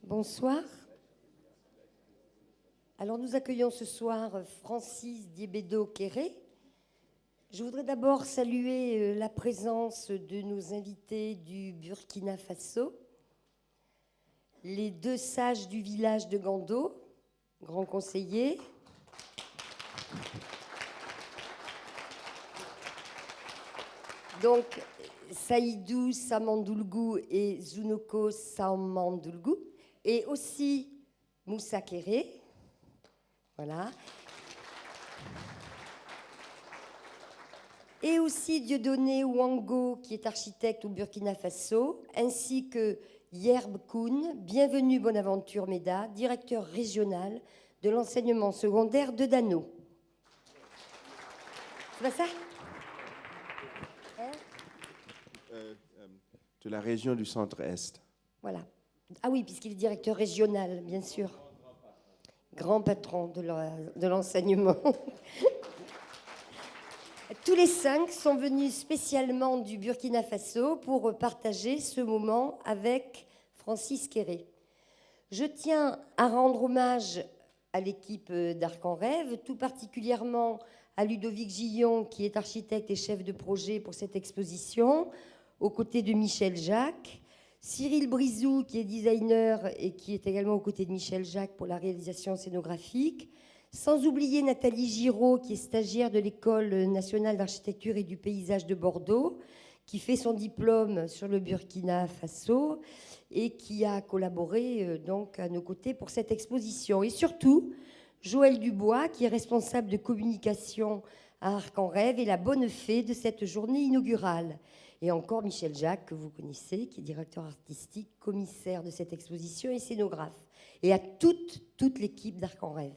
Bonsoir. Alors nous accueillons ce soir Francis Diébédo-Kéré. Je voudrais d'abord saluer la présence de nos invités du Burkina Faso, les deux sages du village de Gando, grands conseillers. Donc Saïdou Samandoulgou et Zunoko Samandoulgou, et aussi Moussa Kéré. Voilà. Et aussi Dieudonné Ouango, qui est architecte au Burkina Faso, ainsi que Yerb Koun, bienvenue Bonaventure Meda, directeur régional de l'enseignement secondaire de Dano. C'est pas ça? De la région du Centre-Est. Voilà. Ah oui, puisqu'il est directeur régional, bien sûr. Grand patron de l'enseignement. Tous les 5 sont venus spécialement du Burkina Faso pour partager ce moment avec Francis Kéré. Je tiens à rendre hommage à l'équipe d'Arc en Rêve, tout particulièrement à Ludovic Gillon, qui est architecte et chef de projet pour cette exposition, aux côtés de Michel Jacques, Cyril Brizou, qui est designer et qui est également aux côtés de Michel Jacques pour la réalisation scénographique, sans oublier Nathalie Giraud, qui est stagiaire de l'École nationale d'architecture et du paysage de Bordeaux, qui fait son diplôme sur le Burkina Faso et qui a collaboré donc à nos côtés pour cette exposition. Et surtout, Joël Dubois, qui est responsable de communication à Arc en Rêve et la bonne fée de cette journée inaugurale. Et encore Michel Jacques, que vous connaissez, qui est directeur artistique, commissaire de cette exposition et scénographe. Et à toute l'équipe d'Arc en Rêve.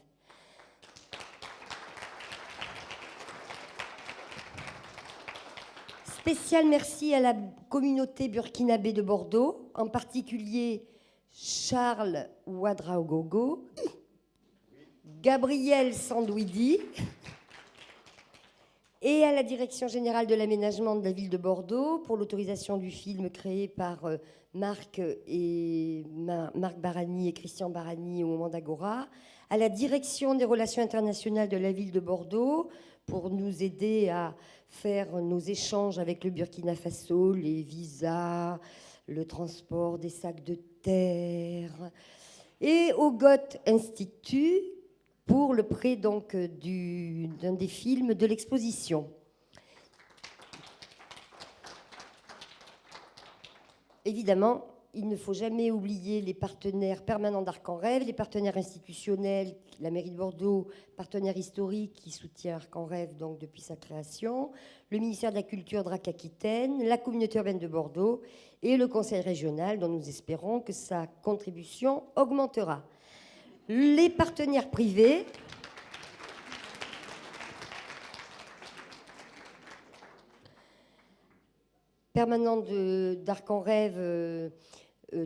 Spécial merci à la communauté burkinabé de Bordeaux, en particulier Charles Ouadraogogo, Gabriel Sandouidi, et à la Direction générale de l'aménagement de la ville de Bordeaux pour l'autorisation du film créé par Marc Barani et Christian Barani au moment d'Agora, à la Direction des relations internationales de la ville de Bordeaux pour nous aider à faire nos échanges avec le Burkina Faso, les visas, le transport des sacs de terre, et au Goethe Institut pour le prêt donc d'un des films de l'exposition. Évidemment, il ne faut jamais oublier les partenaires permanents d'Arc en Rêve, les partenaires institutionnels, la mairie de Bordeaux, partenaire historique qui soutient Arc en Rêve donc depuis sa création, le ministère de la Culture DRAC Aquitaine, la communauté urbaine de Bordeaux et le conseil régional dont nous espérons que sa contribution augmentera. Les partenaires privés, permanents d'Arc en Rêve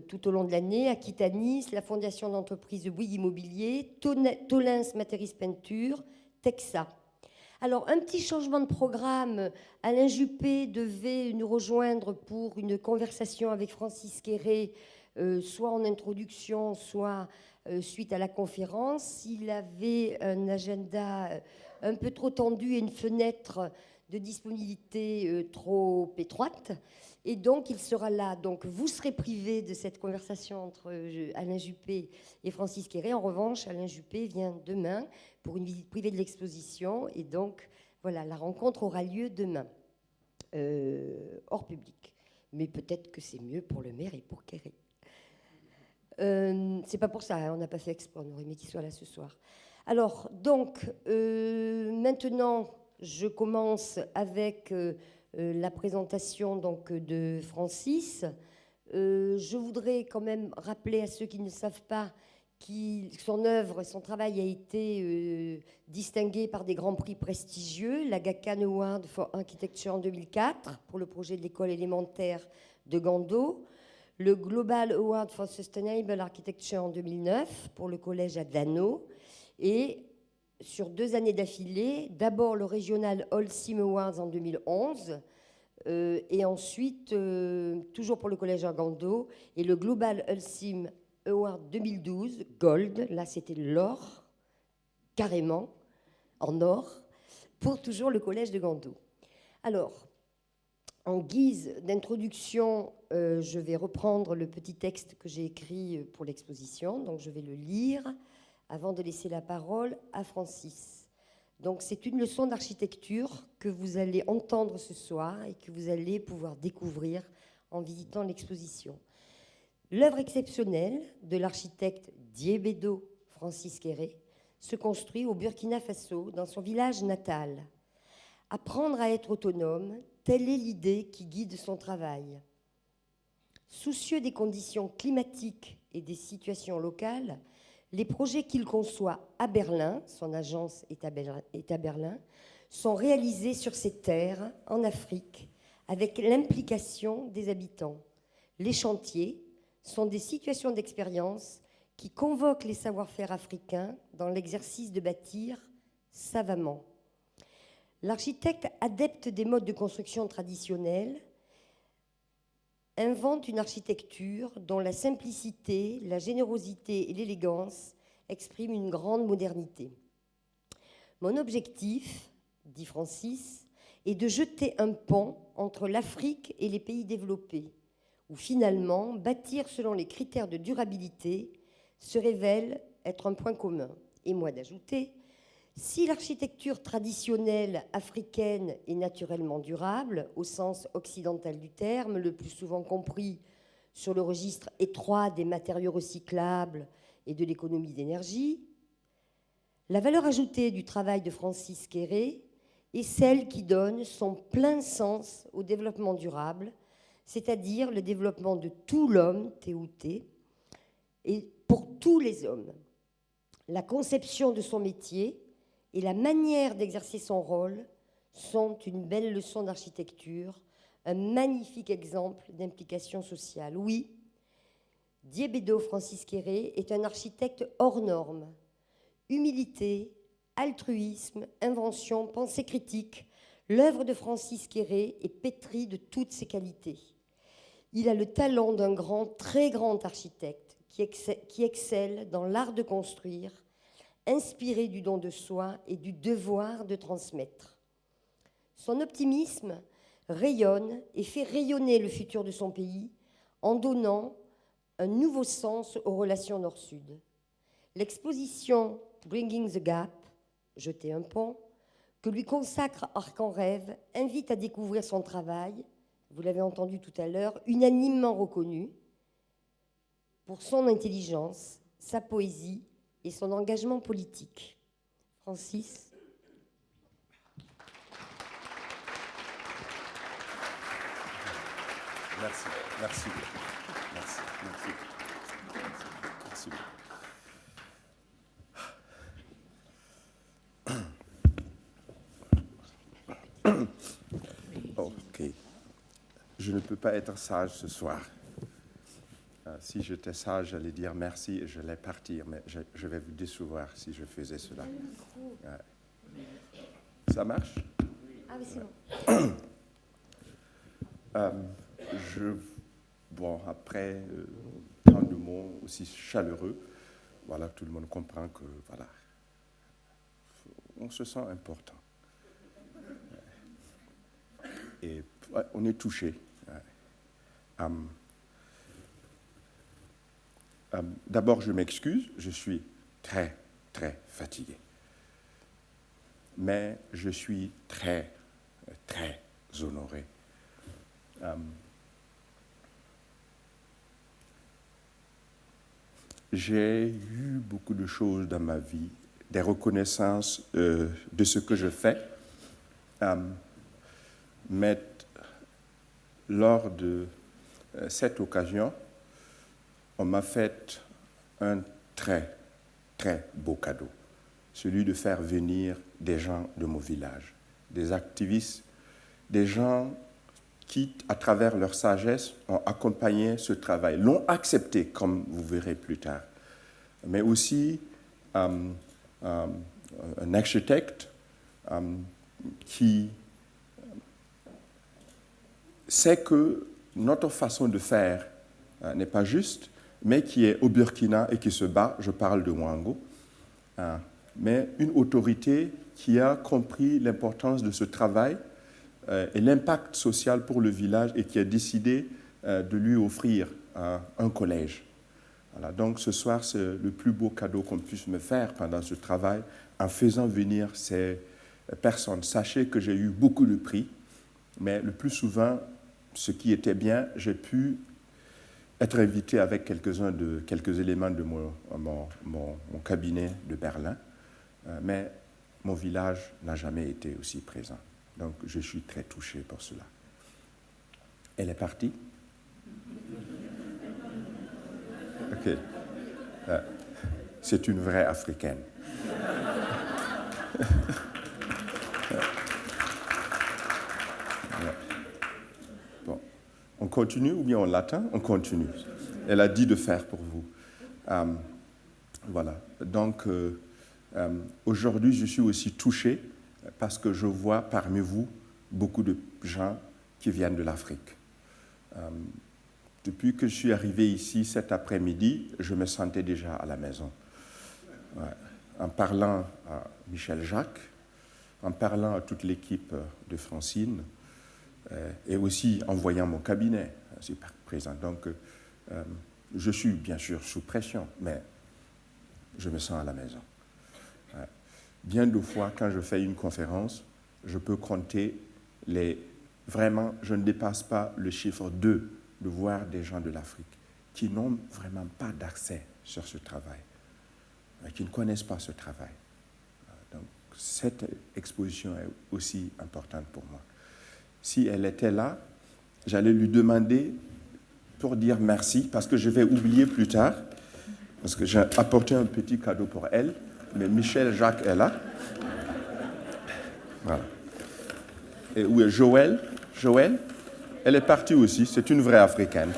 tout au long de l'année, Aquitanis, la fondation d'entreprise de Bouygues Immobilier, Tolins Matéris Peinture, Texa. Alors, un petit changement de programme. Alain Juppé devait nous rejoindre pour une conversation avec Francis Kéré, soit en introduction, soit suite à la conférence. Il avait un agenda un peu trop tendu et une fenêtre de disponibilité trop étroite. Et donc, il sera là. Donc, vous serez privé de cette conversation entre Alain Juppé et Francis Kéré. En revanche, Alain Juppé vient demain pour une visite privée de l'exposition. Et donc, voilà, la rencontre aura lieu demain, hors public. Mais peut-être que c'est mieux pour le maire et pour Kéré. C'est pas pour ça, hein, on n'a pas fait exprès, on aurait aimé qu'il soit là ce soir. Alors, donc, maintenant, je commence avec la présentation donc, de Francis. Je voudrais quand même rappeler à ceux qui ne savent pas que son œuvre, son travail a été distingué par des grands prix prestigieux, la Gacan Award for Architecture en 2004 pour le projet de l'école élémentaire de Gando, le Global Award for Sustainable Architecture en 2009 pour le collège à Dano, et sur 2 années d'affilée, d'abord le Regional Holcim Awards en 2011, et ensuite, toujours pour le collège à Gando, et le Global Holcim Award 2012, Gold, là c'était l'or, carrément, en or, pour toujours le Collège de Gando. Alors, en guise d'introduction, je vais reprendre le petit texte que j'ai écrit pour l'exposition, donc je vais le lire avant de laisser la parole à Francis. Donc c'est une leçon d'architecture que vous allez entendre ce soir et que vous allez pouvoir découvrir en visitant l'exposition. L'œuvre exceptionnelle de l'architecte Diébédo Francis Kéré se construit au Burkina Faso, dans son village natal. Apprendre à être autonome, telle est l'idée qui guide son travail. Soucieux des conditions climatiques et des situations locales, les projets qu'il conçoit à Berlin, son agence est à Berlin, sont réalisés sur ces terres, en Afrique, avec l'implication des habitants. Les chantiers sont des situations d'expérience qui convoquent les savoir-faire africains dans l'exercice de bâtir savamment. L'architecte, adepte des modes de construction traditionnels, invente une architecture dont la simplicité, la générosité et l'élégance expriment une grande modernité. Mon objectif, dit Francis, est de jeter un pont entre l'Afrique et les pays développés, où finalement, bâtir selon les critères de durabilité se révèle être un point commun. Et moi d'ajouter, si l'architecture traditionnelle africaine est naturellement durable, au sens occidental du terme, le plus souvent compris sur le registre étroit des matériaux recyclables et de l'économie d'énergie, la valeur ajoutée du travail de Francis Kéré est celle qui donne son plein sens au développement durable, c'est-à-dire le développement de tout l'homme, T-O-T, et pour tous les hommes. La conception de son métier et la manière d'exercer son rôle sont une belle leçon d'architecture, un magnifique exemple d'implication sociale. Oui, Diébédo Francis Kéré est un architecte hors norme. Humilité, altruisme, invention, pensée critique, l'œuvre de Francis Kéré est pétrie de toutes ses qualités. Il a le talent d'un grand, très grand architecte qui excelle dans l'art de construire, inspiré du don de soi et du devoir de transmettre. Son optimisme rayonne et fait rayonner le futur de son pays en donnant un nouveau sens aux relations Nord-Sud. L'exposition Bringing the Gap, jeter un pont, que lui consacre Arc en Rêve, invite à découvrir son travail, vous l'avez entendu tout à l'heure, unanimement reconnu pour son intelligence, sa poésie et son engagement politique. Francis. Merci, merci, merci, merci. Merci. Ok. Je ne peux pas être sage ce soir. Si j'étais sage, j'allais dire merci et j'allais partir, mais je vais vous décevoir si je faisais cela. Ça marche? Ah oui, c'est bon. Bon, après tant de mots aussi chaleureux, voilà, tout le monde comprend que, voilà, on se sent important. Et on est touché. D'abord, je m'excuse, je suis très, très fatigué. Mais je suis très, très honoré. J'ai eu beaucoup de choses dans ma vie, des reconnaissances de ce que je fais, mais lors de cette occasion, on m'a fait un très, très beau cadeau, celui de faire venir des gens de mon village, des activistes, des gens qui, à travers leur sagesse, ont accompagné ce travail, l'ont accepté, comme vous verrez plus tard, mais aussi un architecte qui sait que notre façon de faire n'est pas juste, mais qui est au Burkina et qui se bat, je parle de Wango, mais une autorité qui a compris l'importance de ce travail et l'impact social pour le village et qui a décidé de lui offrir un collège. Voilà, donc ce soir, c'est le plus beau cadeau qu'on puisse me faire pendant ce travail en faisant venir ces personnes. Sachez que j'ai eu beaucoup de prix, mais le plus souvent, ce qui était bien, j'ai pu être invité avec quelques éléments de mon cabinet de Berlin, mais mon village n'a jamais été aussi présent. Donc je suis très touché pour cela. Elle est partie? Ok. C'est une vraie Africaine. Bon. On continue ou bien on l'attend? On continue. Elle a dit de faire pour vous. Voilà. Donc, aujourd'hui, je suis aussi touché parce que je vois parmi vous beaucoup de gens qui viennent de l'Afrique. Depuis que je suis arrivé ici cet après-midi, je me sentais déjà à la maison. Ouais. En parlant à Michel Jacques, en parlant à toute l'équipe de Francine, et aussi en voyant mon cabinet super présent. Donc, je suis bien sûr sous pression, mais je me sens à la maison. Ouais. Bien de fois, quand je fais une conférence, je peux compter vraiment, je ne dépasse pas le chiffre 2 de voir des gens de l'Afrique qui n'ont vraiment pas d'accès sur ce travail, qui ne connaissent pas ce travail. Donc, cette exposition est aussi importante pour moi. Si elle était là, j'allais lui demander pour dire merci, parce que je vais oublier plus tard, parce que j'ai apporté un petit cadeau pour elle, mais Michel Jacques est là. Voilà. Et où est Joël? Joël, elle est partie aussi, c'est une vraie Africaine.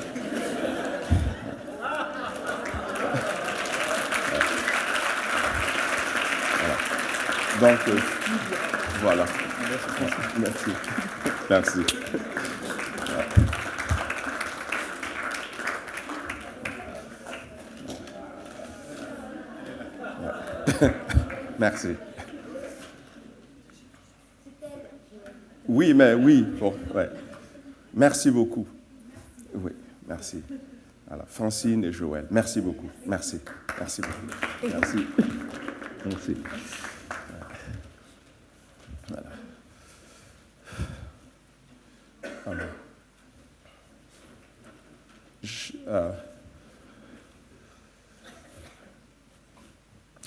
Voilà. Donc, voilà. Merci. Merci. Merci. Oui, mais oui. Bon, ouais. Merci beaucoup. Oui, merci. Voilà, Francine et Joël. Merci beaucoup. Merci. Merci beaucoup. Merci. Merci. Voilà.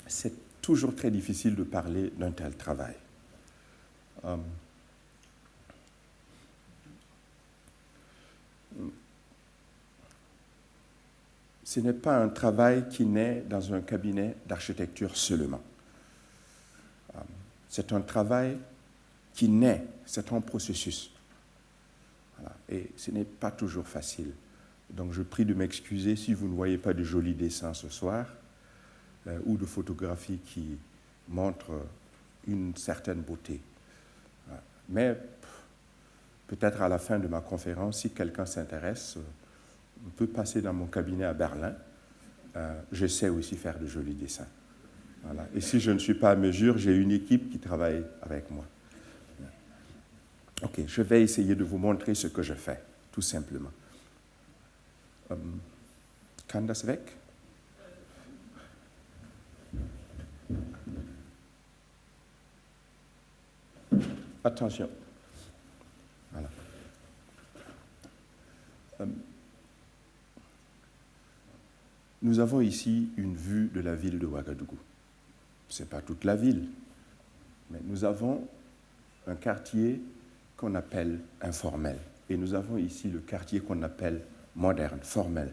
C'est toujours très difficile de parler d'un tel travail. Ce n'est pas un travail qui naît dans un cabinet d'architecture seulement. C'est un travail qui naît, c'est un processus. Voilà. Et ce n'est pas toujours facile. Donc je prie de m'excuser si vous ne voyez pas de jolis dessins ce soir ou de photographies qui montrent une certaine beauté. Voilà. Mais peut-être à la fin de ma conférence, si quelqu'un s'intéresse, on peut passer dans mon cabinet à Berlin. Je sais aussi faire de jolis dessins. Voilà. Et si je ne suis pas à mesure, j'ai une équipe qui travaille avec moi. Ok, je vais essayer de vous montrer ce que je fais, tout simplement. Kann das weg? Attention. Voilà. Nous avons ici une vue de la ville de Ouagadougou. Ce n'est pas toute la ville, mais nous avons un quartier qu'on appelle informel. Et nous avons ici le quartier qu'on appelle moderne, formel.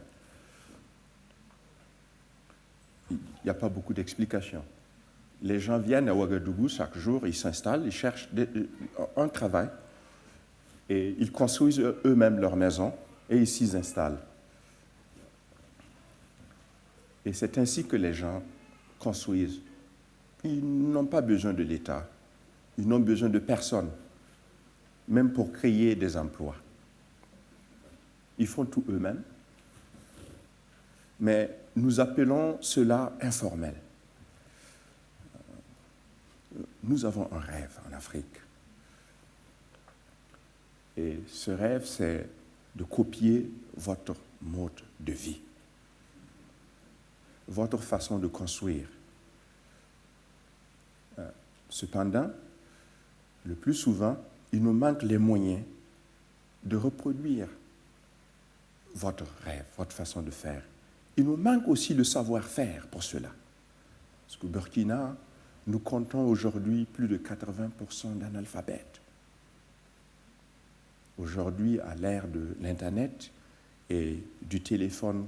Il n'y a pas beaucoup d'explications. Les gens viennent à Ouagadougou chaque jour, ils s'installent, ils cherchent un travail et ils construisent eux-mêmes leur maison et ils s'y installent. Et c'est ainsi que les gens construisent. Ils n'ont pas besoin de l'État, ils n'ont besoin de personne, même pour créer des emplois. Ils font tout eux-mêmes. mais nous appelons cela informel. Nous avons un rêve en Afrique. Et ce rêve, c'est de copier votre mode de vie, votre façon de construire. Cependant, le plus souvent, il nous manque les moyens de reproduire votre rêve, votre façon de faire. Il nous manque aussi le savoir-faire pour cela. Parce qu'au Burkina, nous comptons aujourd'hui plus de 80% d'analphabètes. Aujourd'hui, à l'ère de l'Internet et du téléphone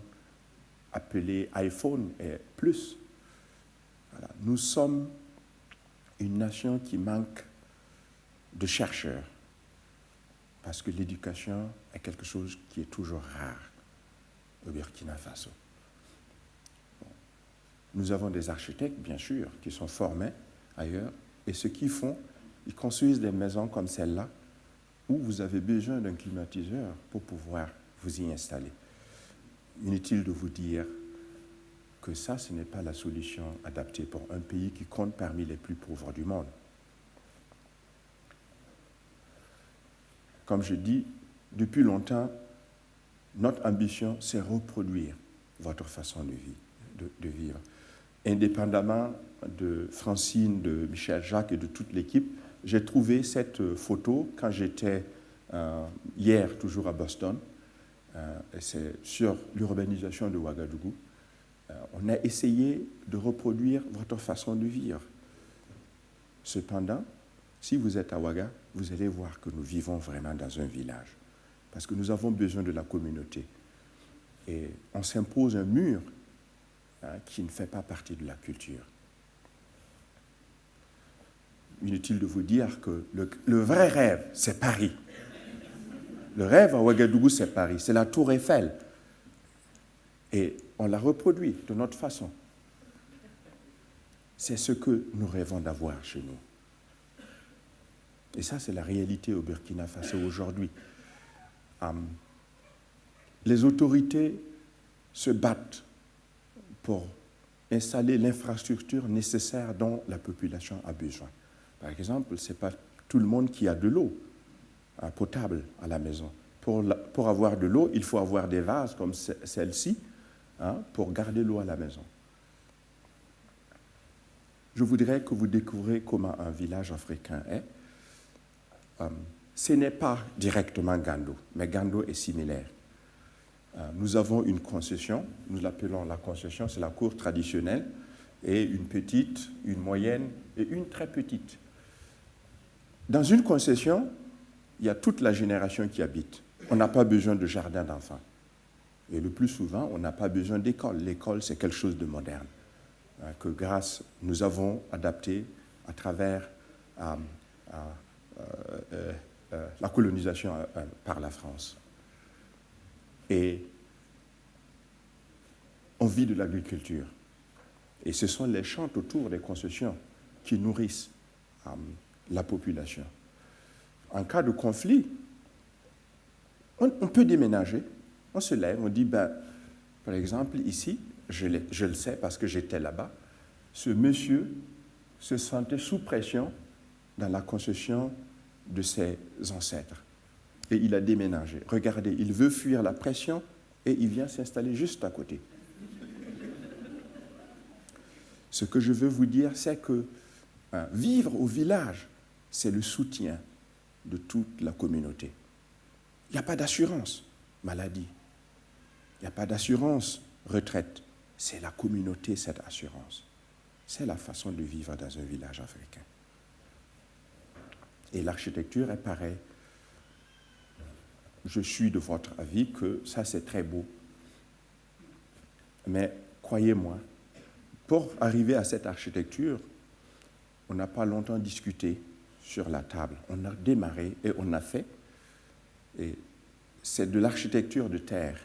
appelé iPhone et plus, voilà, nous sommes une nation qui manque de chercheurs, parce que l'éducation est quelque chose qui est toujours rare au Burkina Faso. Bon. Nous avons des architectes, bien sûr, qui sont formés ailleurs, et ce qu'ils font, ils construisent des maisons comme celle-là, où vous avez besoin d'un climatiseur pour pouvoir vous y installer. Inutile de vous dire que ça, ce n'est pas la solution adaptée pour un pays qui compte parmi les plus pauvres du monde. Comme je dis, depuis longtemps, notre ambition, c'est reproduire votre façon de vivre. Indépendamment de Francine, de Michel Jacques et de toute l'équipe, j'ai trouvé cette photo quand j'étais hier toujours à Boston. C'est sur l'urbanisation de Ouagadougou. On a essayé de reproduire votre façon de vivre. Cependant, si vous êtes à Ouaga, vous allez voir que nous vivons vraiment dans un village. Parce que nous avons besoin de la communauté. Et on s'impose un mur qui ne fait pas partie de la culture. Inutile de vous dire que le vrai rêve, c'est Paris. Le rêve à Ouagadougou, c'est Paris. C'est la tour Eiffel. Et on la reproduit de notre façon. C'est ce que nous rêvons d'avoir chez nous. Et ça, c'est la réalité au Burkina Faso aujourd'hui. Les autorités se battent pour installer l'infrastructure nécessaire dont la population a besoin. Par exemple, ce n'est pas tout le monde qui a de l'eau potable à la maison. Pour avoir de l'eau, il faut avoir des vases comme celle-ci pour garder l'eau à la maison. Je voudrais que vous découvriez comment un village africain est. Ce n'est pas directement Gando, mais Gando est similaire. Nous avons une concession, nous l'appelons la concession, c'est la cour traditionnelle, et une petite, une moyenne et une très petite. Dans une concession, il y a toute la génération qui habite. On n'a pas besoin de jardin d'enfants. Et le plus souvent, on n'a pas besoin d'école. L'école, c'est quelque chose de moderne, que nous avons adapté à travers la colonisation par la France. Et on vit de l'agriculture. Et ce sont les champs autour des concessions qui nourrissent la population. En cas de conflit, on peut déménager. On se lève, on dit, par exemple, ici, je le sais parce que j'étais là-bas, ce monsieur se sentait sous pression dans la concession de ses ancêtres. Et il a déménagé. Regardez, il veut fuir la pression et il vient s'installer juste à côté. Ce que je veux vous dire, c'est que vivre au village, c'est le soutien de toute la communauté. Il n'y a pas d'assurance maladie. Il n'y a pas d'assurance retraite. C'est la communauté, cette assurance. C'est la façon de vivre dans un village africain. Et l'architecture est pareille. Je suis de votre avis que ça, c'est très beau. Mais croyez-moi, pour arriver à cette architecture, on n'a pas longtemps discuté sur la table. On a démarré et on a fait. Et c'est de l'architecture de terre.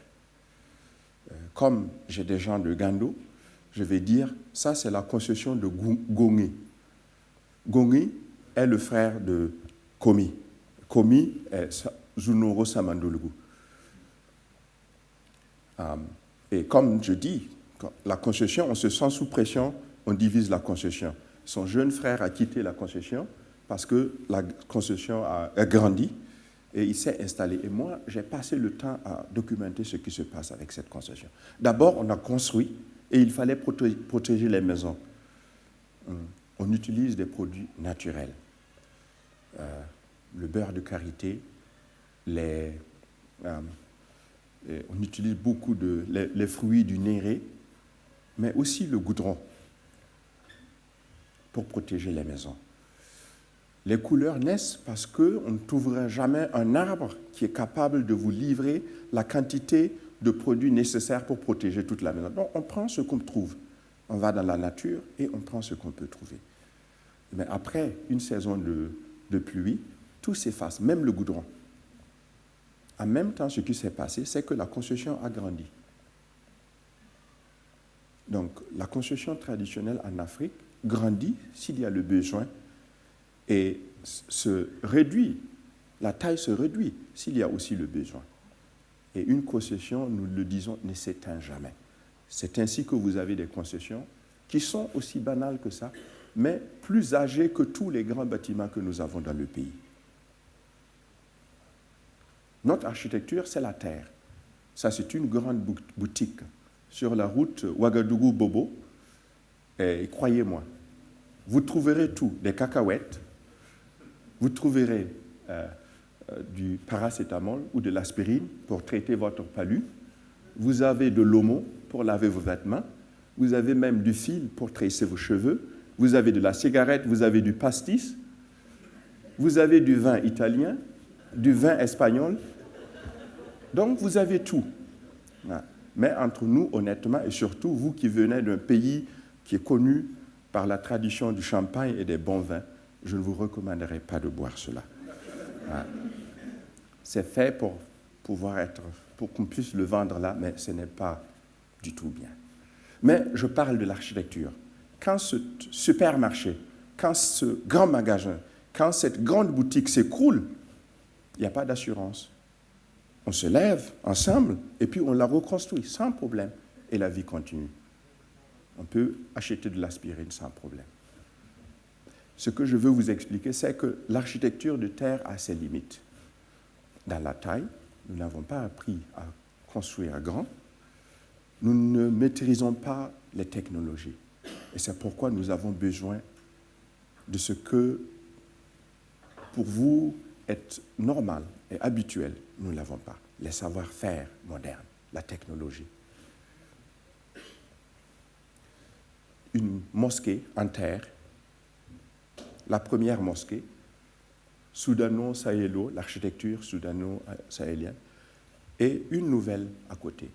Comme j'ai des gens de Gando, je vais dire, ça c'est la concession de Gongi. Gongi est le frère de Komi. Komi est Zunoro Samandolugu. Et comme je dis, la concession, on se sent sous pression, on divise la concession. Son jeune frère a quitté la concession parce que la concession a grandi et il s'est installé. Et moi, j'ai passé le temps à documenter ce qui se passe avec cette concession. D'abord, on a construit et il fallait protéger les maisons. On utilise des produits naturels. Le beurre de karité, on utilise beaucoup les fruits du néré, mais aussi le goudron pour protéger les maisons. Les couleurs naissent parce qu'on ne trouvera jamais un arbre qui est capable de vous livrer la quantité de produits nécessaires pour protéger toute la maison. Donc on prend ce qu'on trouve. On va dans la nature et on prend ce qu'on peut trouver. Mais après une saison de pluie, tout s'efface, même le goudron. En même temps, ce qui s'est passé, c'est que la construction a grandi. Donc, la construction traditionnelle en Afrique grandit s'il y a le besoin et se réduit, la taille se réduit s'il y a aussi le besoin. Et une concession, nous le disons, ne s'éteint jamais. C'est ainsi que vous avez des concessions qui sont aussi banales que ça, mais plus âgées que tous les grands bâtiments que nous avons dans le pays. Notre architecture, c'est la terre. Ça, c'est une grande boutique sur la route Ouagadougou-Bobo. Et croyez-moi, vous trouverez tout, des cacahuètes, vous trouverez du paracétamol ou de l'aspirine pour traiter votre palu, vous avez de l'omo pour laver vos vêtements, vous avez même du fil pour tresser vos cheveux, vous avez de la cigarette, vous avez du pastis, vous avez du vin italien, du vin espagnol, donc vous avez tout. Mais entre nous, honnêtement, et surtout vous qui venez d'un pays qui est connu par la tradition du champagne et des bons vins, je ne vous recommanderais pas de boire cela. C'est fait pour qu'on puisse le vendre là, mais ce n'est pas du tout bien. Mais je parle de l'architecture. Quand ce supermarché, quand ce grand magasin, quand cette grande boutique s'écroule, il n'y a pas d'assurance. On se lève ensemble et puis on la reconstruit sans problème et la vie continue. On peut acheter de l'aspirine sans problème. Ce que je veux vous expliquer, c'est que l'architecture de terre a ses limites. Dans la taille, nous n'avons pas appris à construire grand. Nous ne maîtrisons pas les technologies. Et c'est pourquoi nous avons besoin de ce que, pour vous, est normal et habituel. Nous ne l'avons pas. Les savoir-faire modernes, la technologie. Une mosquée en terre, la première mosquée, soudano-sahélo, l'architecture soudano-sahélienne, et une nouvelle à côté.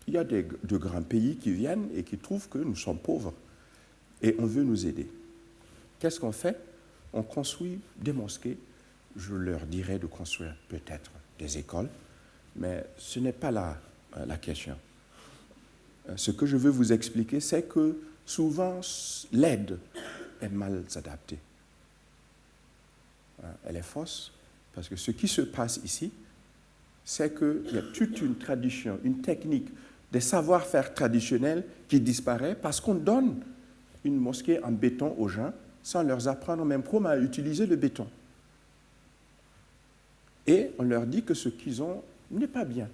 Il y a de grands pays qui viennent et qui trouvent que nous sommes pauvres et on veut nous aider. Qu'est-ce qu'on fait? On construit des mosquées. Je leur dirais de construire peut-être des écoles, mais ce n'est pas la question. Ce que je veux vous expliquer, c'est que souvent, l'aide est mal adaptée. Elle est fausse, parce que ce qui se passe ici, c'est qu'il y a toute une tradition, une technique, des savoir-faire traditionnels qui disparaît parce qu'on donne une mosquée en béton aux gens sans leur apprendre même comment utiliser le béton. Et on leur dit que ce qu'ils ont n'est pas bien.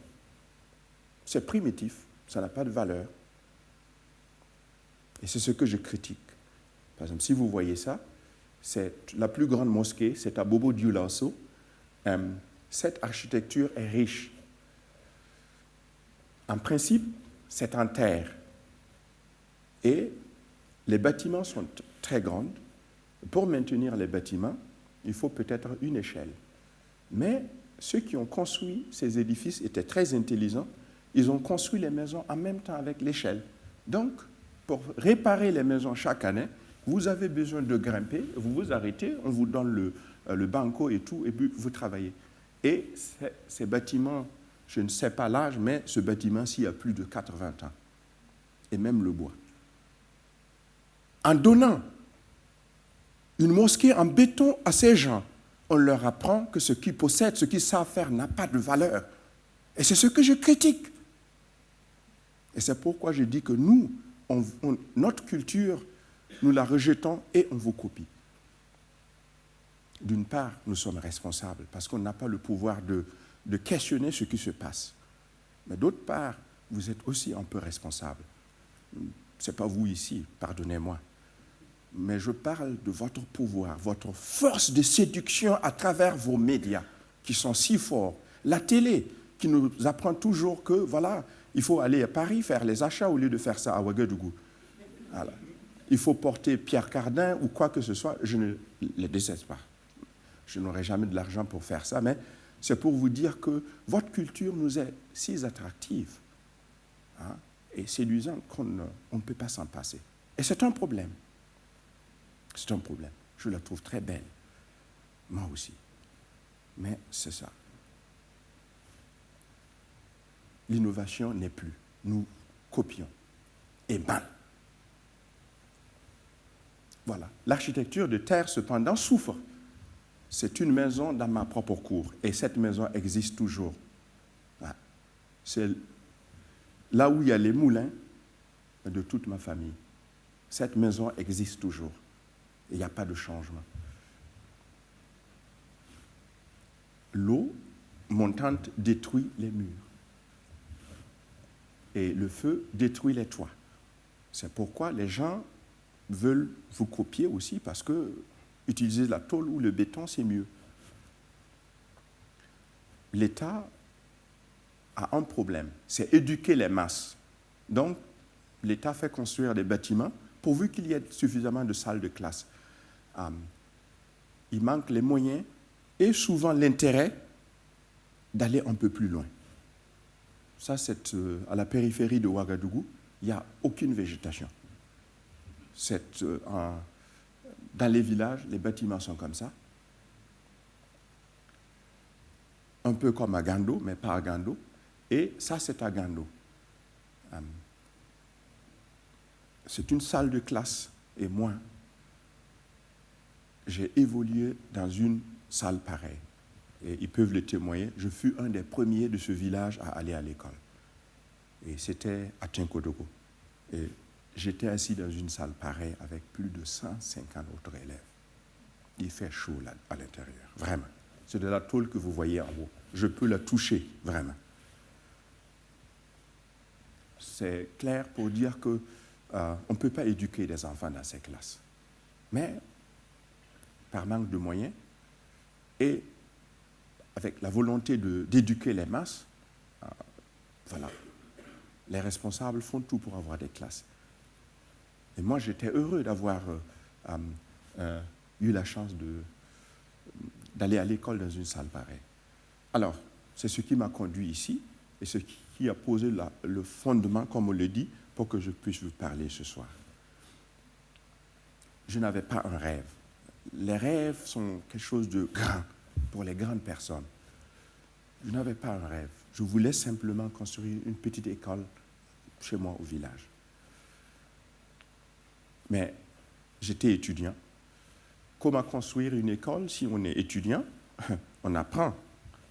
C'est primitif, ça n'a pas de valeur. Et c'est ce que je critique. Par exemple, si vous voyez ça, c'est la plus grande mosquée, c'est à Bobo Dioulasso. Cette architecture est riche. En principe, c'est en terre. Et les bâtiments sont très grands. Pour maintenir les bâtiments, il faut peut-être une échelle. Mais ceux qui ont construit ces édifices étaient très intelligents. Ils ont construit les maisons en même temps avec l'échelle. Donc, pour réparer les maisons chaque année, vous avez besoin de grimper, vous vous arrêtez, on vous donne le banco et tout, et puis vous travaillez. Et ces bâtiments, je ne sais pas l'âge, mais ce bâtiment-ci a plus de 80 ans. Et même le bois. En donnant une mosquée en béton à ces gens, on leur apprend que ce qu'ils possèdent, ce qu'ils savent faire n'a pas de valeur. Et c'est ce que je critique. Et c'est pourquoi je dis que nous, notre culture, nous la rejetons et on vous copie. D'une part, nous sommes responsables parce qu'on n'a pas le pouvoir de questionner ce qui se passe. Mais d'autre part, vous êtes aussi un peu responsable. Ce n'est pas vous ici, pardonnez-moi. Mais je parle de votre pouvoir, votre force de séduction à travers vos médias qui sont si forts. La télé qui nous apprend toujours que, voilà, il faut aller à Paris faire les achats au lieu de faire ça à Ouagadougou. Voilà. Il faut porter Pierre Cardin ou quoi que ce soit. Je ne les déteste pas. Je n'aurai jamais de l'argent pour faire ça, mais c'est pour vous dire que votre culture nous est si attractive, hein, et séduisante qu'on ne peut pas s'en passer. Et c'est un problème. C'est un problème. Je la trouve très belle. Moi aussi. Mais c'est ça. L'innovation n'est plus. Nous copions. Et mal. Voilà. L'architecture de terre, cependant, souffre. C'est une maison dans ma propre cour. Et cette maison existe toujours. Voilà. C'est là où il y a les moulins de toute ma famille. Cette maison existe toujours. Il n'y a pas de changement. L'eau montante détruit les murs. Et le feu détruit les toits. C'est pourquoi les gens veulent vous copier aussi, parce que utiliser la tôle ou le béton, c'est mieux. L'État a un problème, c'est éduquer les masses. Donc, l'État fait construire des bâtiments pourvu qu'il y ait suffisamment de salles de classe. Il manque les moyens et souvent l'intérêt d'aller un peu plus loin. Ça, c'est à la périphérie de Ouagadougou, il n'y a aucune végétation. Dans les villages, les bâtiments sont comme ça. Un peu comme à Gando, mais pas à Gando. Et ça, c'est à Gando. C'est une salle de classe. Et moi, j'ai évolué dans une salle pareille. Et ils peuvent le témoigner. Je fus un des premiers de ce village à aller à l'école. Et c'était à Tinkodogo. Et j'étais assis dans une salle pareille avec plus de 150 autres élèves. Il fait chaud là, à l'intérieur, vraiment. C'est de la tôle que vous voyez en haut. Je peux la toucher, vraiment. C'est clair pour dire qu'on ne peut pas éduquer des enfants dans ces classes. Mais, par manque de moyens, et avec la volonté d'éduquer les masses, voilà, les responsables font tout pour avoir des classes. Et moi, j'étais heureux d'avoir eu la chance d'aller à l'école dans une salle pareille. Alors, c'est ce qui m'a conduit ici et ce qui a posé le fondement, comme on le dit, pour que je puisse vous parler ce soir. Je n'avais pas un rêve. Les rêves sont quelque chose de grand pour les grandes personnes. Je n'avais pas un rêve. Je voulais simplement construire une petite école chez moi au village. Mais j'étais étudiant. Comment construire une école si on est étudiant? On apprend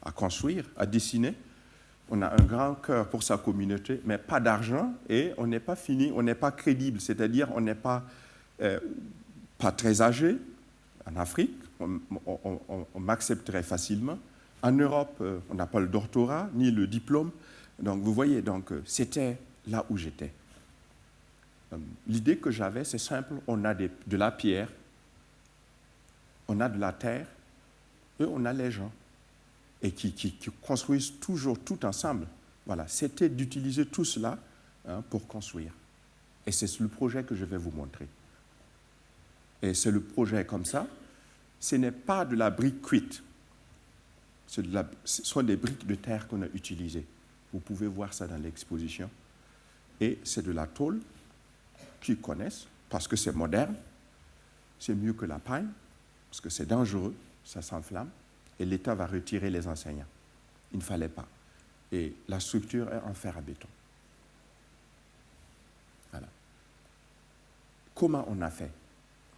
à construire, à dessiner. On a un grand cœur pour sa communauté, mais pas d'argent et on n'est pas fini, on n'est pas crédible. C'est-à-dire on n'est pas très âgé. En Afrique, on m'accepterait facilement. En Europe, on n'a pas le doctorat ni le diplôme. Donc vous voyez, c'était là où j'étais. L'idée que j'avais, c'est simple, on a de la pierre, on a de la terre, et on a les gens, et qui construisent toujours tout ensemble. Voilà, c'était d'utiliser tout cela pour construire. Et c'est le projet que je vais vous montrer. Et c'est le projet comme ça. Ce n'est pas de la brique cuite. Ce sont des briques de terre qu'on a utilisées. Vous pouvez voir ça dans l'exposition. Et c'est de la tôle qu'ils connaissent, parce que c'est moderne. C'est mieux que la paille, parce que c'est dangereux, ça s'enflamme. Et l'État va retirer les enseignants. Il ne fallait pas. Et la structure est en fer à béton. Voilà. Comment on a fait?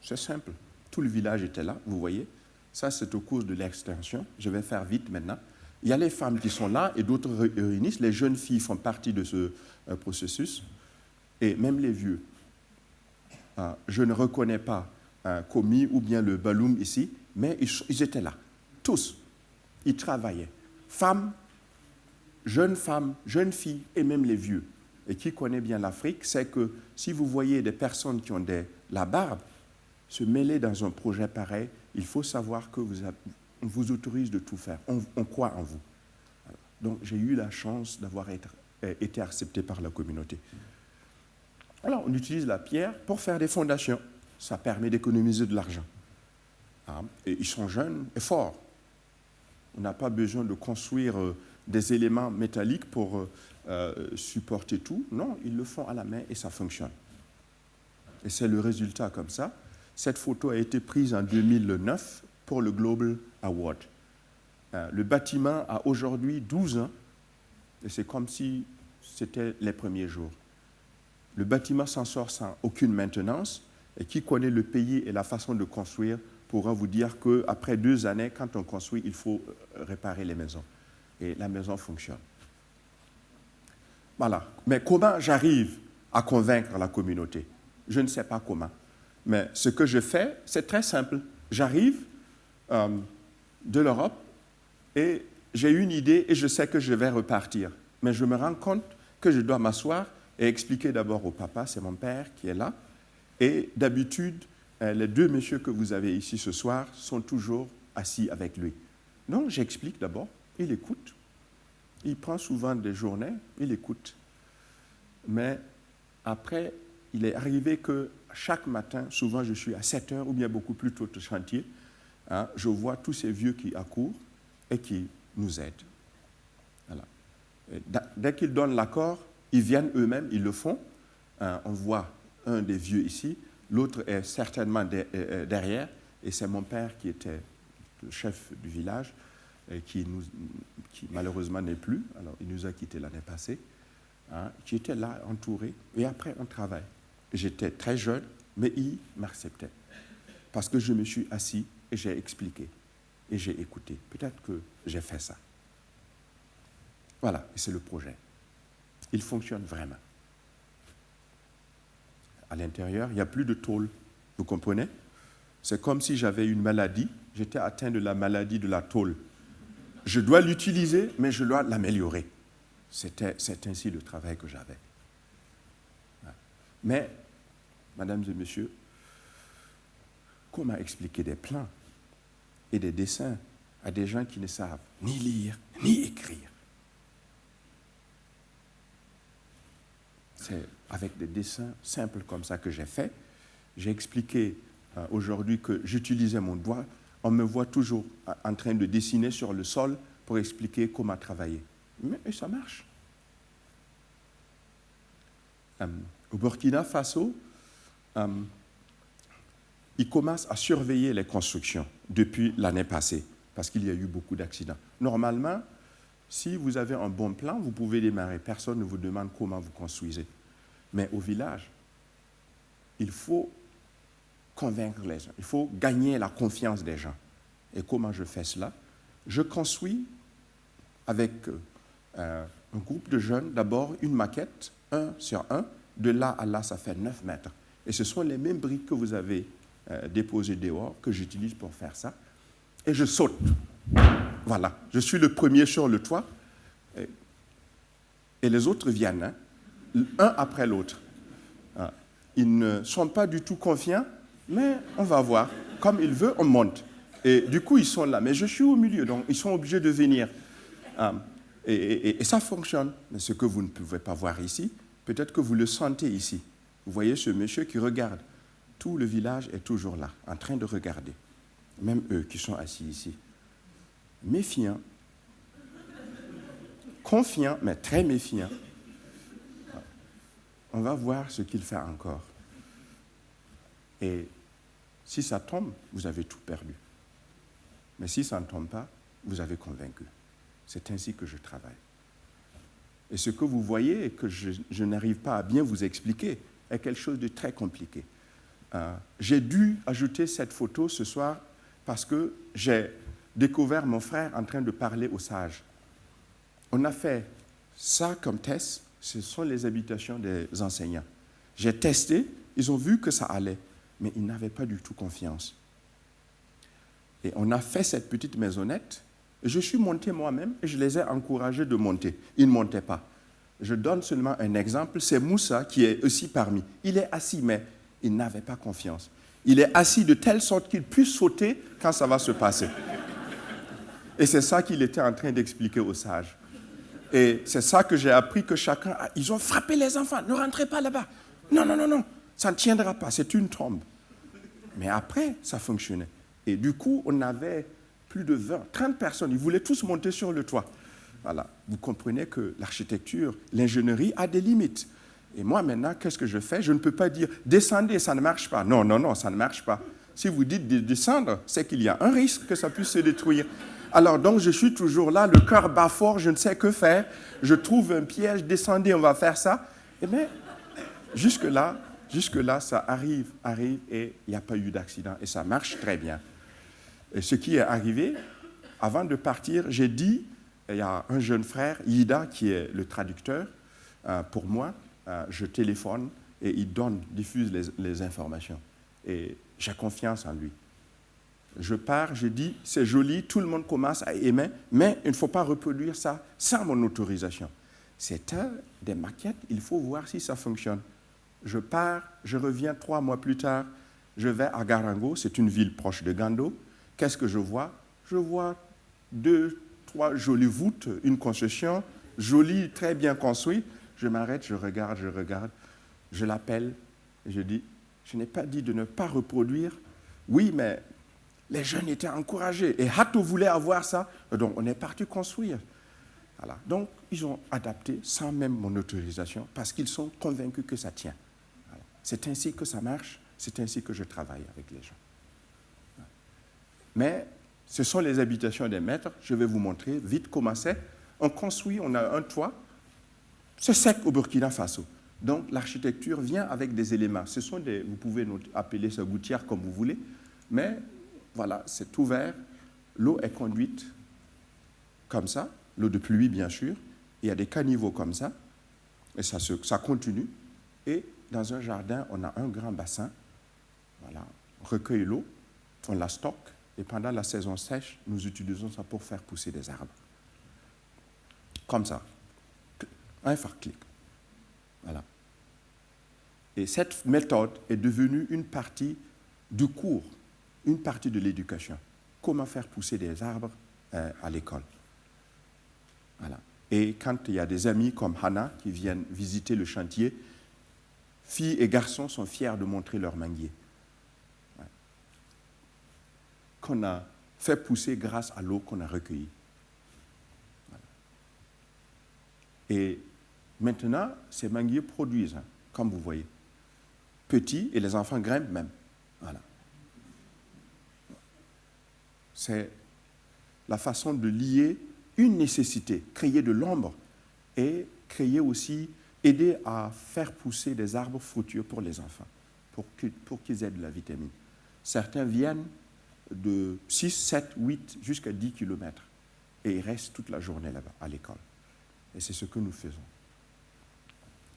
C'est simple. Tout le village était là, vous voyez. Ça, c'est au cours de l'extension. Je vais faire vite maintenant. Il y a les femmes qui sont là et d'autres réunissent. Les jeunes filles font partie de ce processus et même les vieux. Je ne reconnais pas Komi ou bien le Baloum ici, mais ils étaient là, tous. Ils travaillaient. Femmes, jeunes filles et même les vieux. Et qui connaît bien l'Afrique, c'est que si vous voyez des personnes qui ont la barbe se mêler dans un projet pareil, il faut savoir que on vous autorise de tout faire. On croit en vous. Donc j'ai eu la chance d'avoir été accepté par la communauté. Alors on utilise la pierre pour faire des fondations. Ça permet d'économiser de l'argent. Et ils sont jeunes et forts. On n'a pas besoin de construire des éléments métalliques pour supporter tout. Non, ils le font à la main et ça fonctionne. Et c'est le résultat comme ça. Cette photo a été prise en 2009 pour le Global Award. Le bâtiment a aujourd'hui 12 ans et c'est comme si c'était les premiers jours. Le bâtiment s'en sort sans aucune maintenance et qui connaît le pays et la façon de construire pourra vous dire qu'après 2 années, quand on construit, il faut réparer les maisons. Et la maison fonctionne. Voilà. Mais comment j'arrive à convaincre la communauté? Je ne sais pas comment. Mais ce que je fais, c'est très simple. J'arrive de l'Europe et j'ai une idée et je sais que je vais repartir. Mais je me rends compte que je dois m'asseoir et expliquer d'abord au papa, c'est mon père qui est là. Et d'habitude, les 2 messieurs que vous avez ici ce soir sont toujours assis avec lui. Donc j'explique d'abord, il écoute. Il prend souvent des journées, il écoute. Mais après, il est arrivé que chaque matin, souvent je suis à 7 heures ou bien beaucoup plus tôt au chantier, je vois tous ces vieux qui accourent et qui nous aident. Voilà. Dès qu'ils donnent l'accord, ils viennent eux-mêmes, ils le font. On voit un des vieux ici, l'autre est certainement derrière, et c'est mon père qui était le chef du village, et qui malheureusement n'est plus, alors il nous a quittés l'année passée, qui était là, entouré, et après on travaille. J'étais très jeune, mais il m'acceptait, parce que je me suis assis et j'ai expliqué, et j'ai écouté. Peut-être que j'ai fait ça. Voilà, et c'est le projet. Il fonctionne vraiment. À l'intérieur, il n'y a plus de tôle, vous comprenez? C'est comme si j'avais une maladie, j'étais atteint de la maladie de la tôle. Je dois l'utiliser, mais je dois l'améliorer. C'est ainsi le travail que j'avais. Mais, mesdames et messieurs, comment expliquer des plans et des dessins à des gens qui ne savent ni lire, ni écrire? C'est avec des dessins simples comme ça que j'ai fait. J'ai expliqué aujourd'hui que j'utilisais mon doigt. On me voit toujours en train de dessiner sur le sol pour expliquer comment travailler. Mais ça marche. Au Burkina Faso, ils commencent à surveiller les constructions depuis l'année passée, parce qu'il y a eu beaucoup d'accidents. Normalement, si vous avez un bon plan, vous pouvez démarrer. Personne ne vous demande comment vous construisez. Mais au village, il faut convaincre les gens. Il faut gagner la confiance des gens. Et comment je fais cela? Je construis avec un groupe de jeunes, d'abord une maquette, 1 sur 1. De là à là, ça fait 9 mètres. Et ce sont les mêmes briques que vous avez déposées dehors que j'utilise pour faire ça. Et je saute. Voilà. Je suis le premier sur le toit. Et les autres viennent, un après l'autre. Ils ne sont pas du tout confiants, mais on va voir. Comme il veut, on monte. Et du coup, ils sont là. Mais je suis au milieu, donc ils sont obligés de venir. Et ça fonctionne. Mais ce que vous ne pouvez pas voir ici, peut-être que vous le sentez ici. Vous voyez ce monsieur qui regarde. Tout le village est toujours là, en train de regarder. Même eux qui sont assis ici. Méfiants. Confiants, mais très méfiants. On va voir ce qu'il fait encore. Et si ça tombe, vous avez tout perdu. Mais si ça ne tombe pas, vous avez convaincu. C'est ainsi que je travaille. Et ce que vous voyez et que je n'arrive pas à bien vous expliquer est quelque chose de très compliqué. J'ai dû ajouter cette photo ce soir parce que j'ai découvert mon frère en train de parler aux sages on a fait ça comme test. Ce sont les habitations des enseignants. J'ai testé, ils ont vu que ça allait, mais ils n'avaient pas du tout confiance. Et on a fait cette petite maisonnette. Je suis monté moi-même et je les ai encouragés de monter. Ils ne montaient pas. Je donne seulement un exemple. C'est Moussa qui est aussi parmi. Il est assis, mais il n'avait pas confiance. Il est assis de telle sorte qu'il puisse sauter quand ça va se passer. Et c'est ça qu'il était en train d'expliquer aux sages. Et c'est ça que j'ai appris que chacun... Ils ont frappé les enfants. Ne rentrez pas là-bas. Non, non, non, non. Ça ne tiendra pas. C'est une tombe. Mais après, ça fonctionnait. Et du coup, on avait plus de 20, 30 personnes. Ils voulaient tous monter sur le toit. Voilà. Vous comprenez que l'architecture, l'ingénierie a des limites. Et moi, maintenant, qu'est-ce que je fais? Je ne peux pas dire « descendez, ça ne marche pas ». Non, non, non, ça ne marche pas. Si vous dites de descendre, c'est qu'il y a un risque que ça puisse se détruire. Alors donc, je suis toujours là, le cœur bat fort, je ne sais que faire. Je trouve un piège, descendez, on va faire ça. Et bien, jusque-là, ça arrive, et il n'y a pas eu d'accident. Et ça marche très bien. Et ce qui est arrivé, avant de partir, j'ai dit, il y a un jeune frère, Yida, qui est le traducteur pour moi, je téléphone et il diffuse les informations. Et j'ai confiance en lui. Je pars, je dis, c'est joli, tout le monde commence à aimer, mais il ne faut pas reproduire ça sans mon autorisation. C'est des maquettes, il faut voir si ça fonctionne. Je pars, je reviens 3 mois plus tard, je vais à Garango, c'est une ville proche de Gando. Qu'est-ce que je vois? Je vois 2, 3 jolies voûtes, une concession, jolie, très bien construite. Je m'arrête, je regarde, je l'appelle, et je dis, je n'ai pas dit de ne pas reproduire. Oui, mais les jeunes étaient encouragés, et Hato voulait avoir ça, donc on est parti construire. Voilà. Donc, ils ont adapté sans même mon autorisation, parce qu'ils sont convaincus que ça tient. Voilà. C'est ainsi que ça marche, c'est ainsi que je travaille avec les gens. Mais ce sont les habitations des maîtres. Je vais vous montrer vite comment c'est. On construit, on a un toit. C'est sec au Burkina Faso. Donc l'architecture vient avec des éléments. Ce sont vous pouvez appeler ça gouttière comme vous voulez, mais voilà, c'est ouvert. L'eau est conduite comme ça, l'eau de pluie bien sûr. Il y a des caniveaux comme ça, et ça continue. Et dans un jardin, on a un grand bassin. Voilà, on recueille l'eau, on la stocke. Et pendant la saison sèche, nous utilisons ça pour faire pousser des arbres. Comme ça. Un clic. Voilà. Et cette méthode est devenue une partie du cours, une partie de l'éducation. Comment faire pousser des arbres à l'école. Voilà. Et quand il y a des amis comme Hannah qui viennent visiter le chantier, filles et garçons sont fiers de montrer leur manguier. Qu'on a fait pousser grâce à l'eau qu'on a recueillie. Voilà. Et maintenant, ces manguiers produisent, comme vous voyez. Petits, et les enfants grimpent même. Voilà. C'est la façon de lier une nécessité, créer de l'ombre, et créer aussi, aider à faire pousser des arbres fructueux pour les enfants, pour qu'ils aient de la vitamine. Certains viennent de 6, 7, 8 jusqu'à 10 km. Et ils restent toute la journée là-bas, à l'école. Et c'est ce que nous faisons.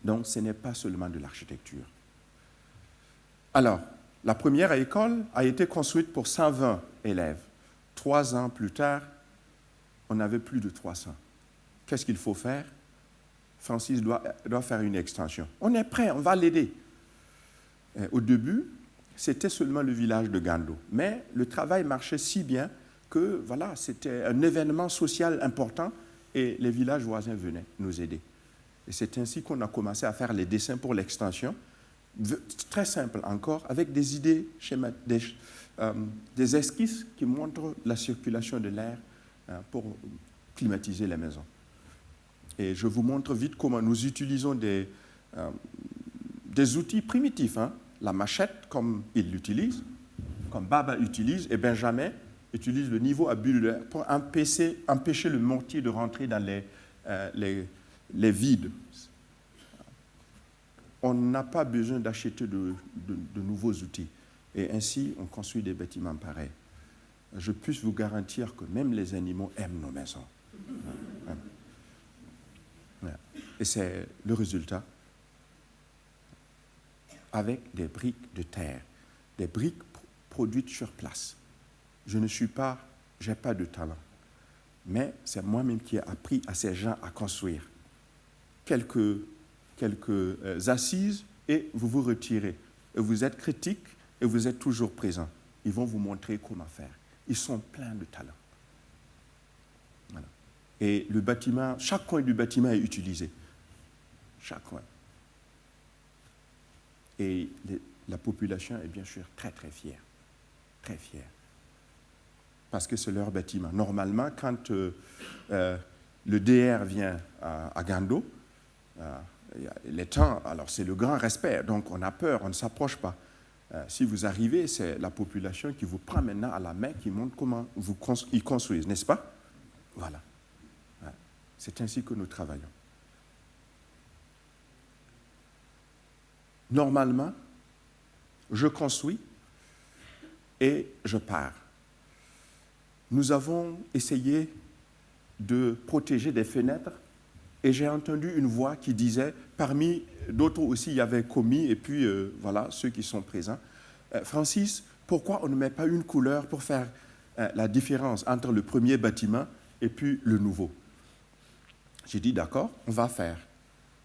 Donc, ce n'est pas seulement de l'architecture. Alors, la première école a été construite pour 120 élèves. 3 ans plus tard, on avait plus de 300. Qu'est-ce qu'il faut faire? Francis doit faire une extension. On est prêt, on va l'aider. Au début, c'était seulement le village de Gando. Mais le travail marchait si bien que voilà, c'était un événement social important et les villages voisins venaient nous aider. Et c'est ainsi qu'on a commencé à faire les dessins pour l'extension. Très simple encore, avec des idées, des esquisses qui montrent la circulation de l'air pour climatiser les maisons. Et je vous montre vite comment nous utilisons des outils primitifs. La machette, comme il l'utilise, comme Baba utilise, et Benjamin utilise le niveau à bulle d'air pour empêcher le mortier de rentrer dans les vides. On n'a pas besoin d'acheter de nouveaux outils. Et ainsi, on construit des bâtiments pareils. Je puis vous garantir que même les animaux aiment nos maisons. Et c'est le résultat avec des briques de terre, des briques produites sur place. Je n'ai pas de talent, mais c'est moi-même qui ai appris à ces gens à construire. Quelques assises et vous vous retirez. Et vous êtes critique et vous êtes toujours présent. Ils vont vous montrer comment faire. Ils sont pleins de talent. Voilà. Et le bâtiment, chaque coin du bâtiment est utilisé. Chaque coin. Et la population est bien sûr très très fière. Très fière. Parce que c'est leur bâtiment. Normalement, quand le DR vient à Gando, les temps, alors c'est le grand respect, donc on a peur, on ne s'approche pas. Si vous arrivez, c'est la population qui vous prend maintenant à la main, qui montre comment ils construisent, n'est-ce pas? Voilà. C'est ainsi que nous travaillons. Normalement, je construis et je pars. Nous avons essayé de protéger des fenêtres et j'ai entendu une voix qui disait, parmi d'autres aussi, il y avait commis et puis voilà, ceux qui sont présents. Francis, pourquoi on ne met pas une couleur pour faire la différence entre le premier bâtiment et puis le nouveau? J'ai dit, d'accord, on va faire.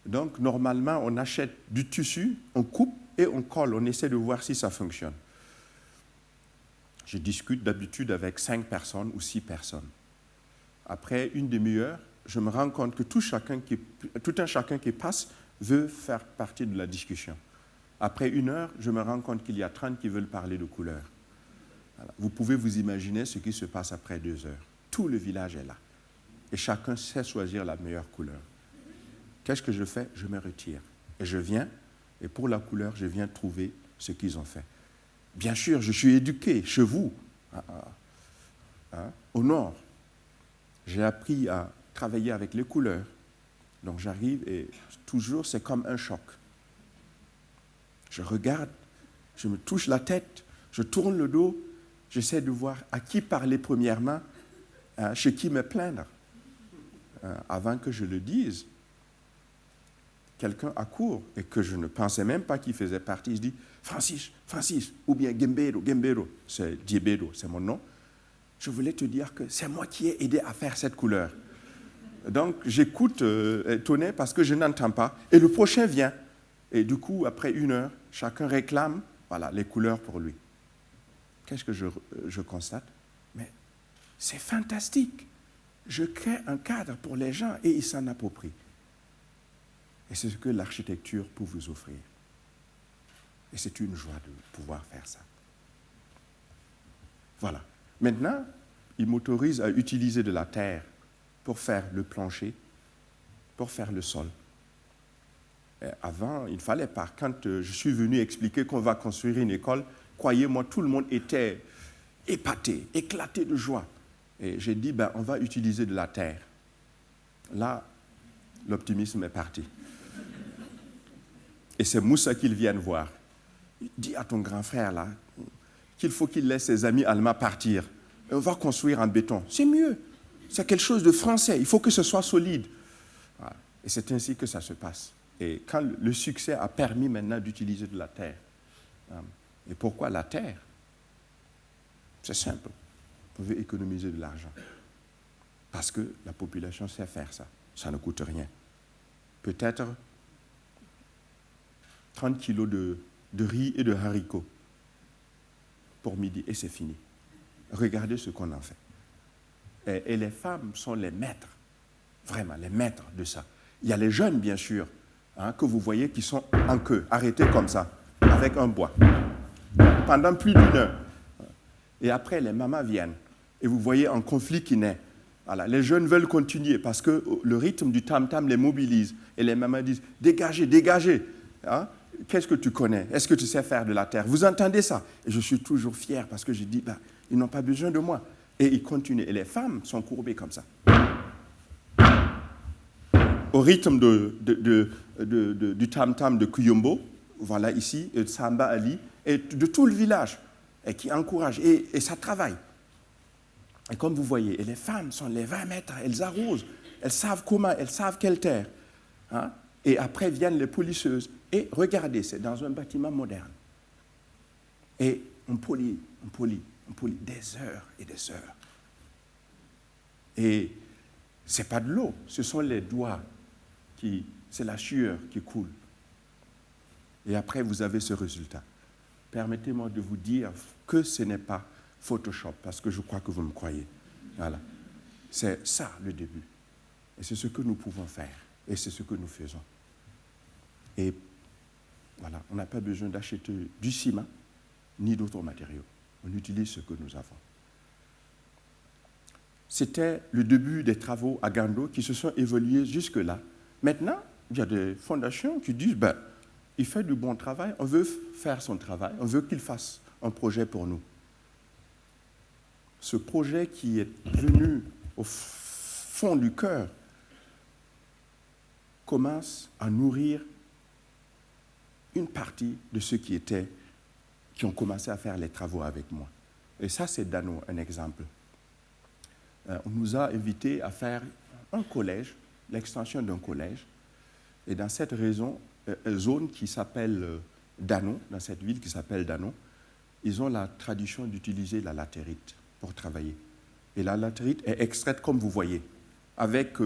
Donc, normalement, on achète du tissu, on coupe et on colle. On essaie de voir si ça fonctionne. Je discute d'habitude avec 5 personnes ou 6 personnes. Après une demi-heure, je me rends compte que tout un chacun qui passe veut faire partie de la discussion. Après 1 heure, je me rends compte qu'il y a 30 qui veulent parler de couleur. Voilà. Vous pouvez vous imaginer ce qui se passe après 2 heures. Tout le village est là. Et chacun sait choisir la meilleure couleur. Qu'est-ce que je fais? Je me retire. Et je viens, et pour la couleur, je viens trouver ce qu'ils ont fait. Bien sûr, je suis éduqué chez vous, au nord. J'ai appris à travailler avec les couleurs. Donc j'arrive et toujours c'est comme un choc. Je regarde, je me touche la tête, je tourne le dos, j'essaie de voir à qui parler premièrement, chez qui me plaindre. Avant que je le dise, quelqu'un accourt et que je ne pensais même pas qu'il faisait partie, il se dit Francis, ou bien Gembero, c'est Diebedo, c'est mon nom. Je voulais te dire que c'est moi qui ai aidé à faire cette couleur. Donc j'écoute étonné parce que je n'entends pas. Et le prochain vient. Et du coup, après 1 heure, chacun réclame voilà, les couleurs pour lui. Qu'est-ce que je constate? Mais c'est fantastique. Je crée un cadre pour les gens et ils s'en approprient. Et c'est ce que l'architecture peut vous offrir. Et c'est une joie de pouvoir faire ça. Voilà. Maintenant, il m'autorise à utiliser de la terre pour faire le plancher, pour faire le sol. Et avant, il ne fallait pas. Quand je suis venu expliquer qu'on va construire une école, croyez-moi, tout le monde était épaté, éclaté de joie. Et j'ai dit, on va utiliser de la terre. Là, l'optimisme est parti. Et c'est Moussa qu'ils viennent voir. Dis à ton grand frère, là, qu'il faut qu'il laisse ses amis allemands partir. Et on va construire en béton. C'est mieux. C'est quelque chose de français. Il faut que ce soit solide. Voilà. Et c'est ainsi que ça se passe. Et quand le succès a permis maintenant d'utiliser de la terre. Et pourquoi la terre? C'est simple. Vous pouvez économiser de l'argent. Parce que la population sait faire ça. Ça ne coûte rien. Peut-être 30 kilos de riz et de haricots pour midi, et c'est fini. Regardez ce qu'on en fait. Et les femmes sont les maîtres, vraiment les maîtres de ça. Il y a les jeunes, bien sûr, que vous voyez qui sont en queue, arrêtés comme ça, avec un bois, pendant plus d'1 heure. Et après, les mamans viennent, et vous voyez un conflit qui naît. Voilà. Les jeunes veulent continuer parce que le rythme du tam-tam les mobilise. Et les mamans disent, dégagez, dégagez. Qu'est-ce que tu connais? Est-ce que tu sais faire de la terre? Vous entendez ça? Et je suis toujours fier parce que je dis, ils n'ont pas besoin de moi. Et ils continuent. Et les femmes sont courbées comme ça. Au rythme du tam-tam de Kuyombo, voilà ici, de Samba Ali, et de tout le village, et qui encourage. Et ça travaille. Et comme vous voyez, et les femmes sont les 20 mètres, elles arrosent. Elles savent comment, elles savent quelle terre. hein, et après viennent les polisseuses. Et regardez, c'est dans un bâtiment moderne. Et on polit des heures et des heures. Et ce n'est pas de l'eau, ce sont les doigts, c'est la sueur qui coule. Et après, vous avez ce résultat. Permettez-moi de vous dire que ce n'est pas Photoshop, parce que je crois que vous me croyez. Voilà. C'est ça le début. Et c'est ce que nous pouvons faire. Et c'est ce que nous faisons. Et voilà, on n'a pas besoin d'acheter du ciment, ni d'autres matériaux. On utilise ce que nous avons. C'était le début des travaux à Gando qui se sont évolués jusque-là. Maintenant, il y a des fondations qui disent, il fait du bon travail, on veut faire son travail, on veut qu'il fasse un projet pour nous. Ce projet qui est venu au fond du cœur commence à nourrir une partie de ceux qui ont commencé à faire les travaux avec moi. Et ça, c'est Dano, un exemple. On nous a invités à faire un collège, l'extension d'un collège. Et dans cette zone qui s'appelle Dano, dans cette ville qui s'appelle Dano, ils ont la tradition d'utiliser la latérite pour travailler. Et la latérite est extraite comme vous voyez, avec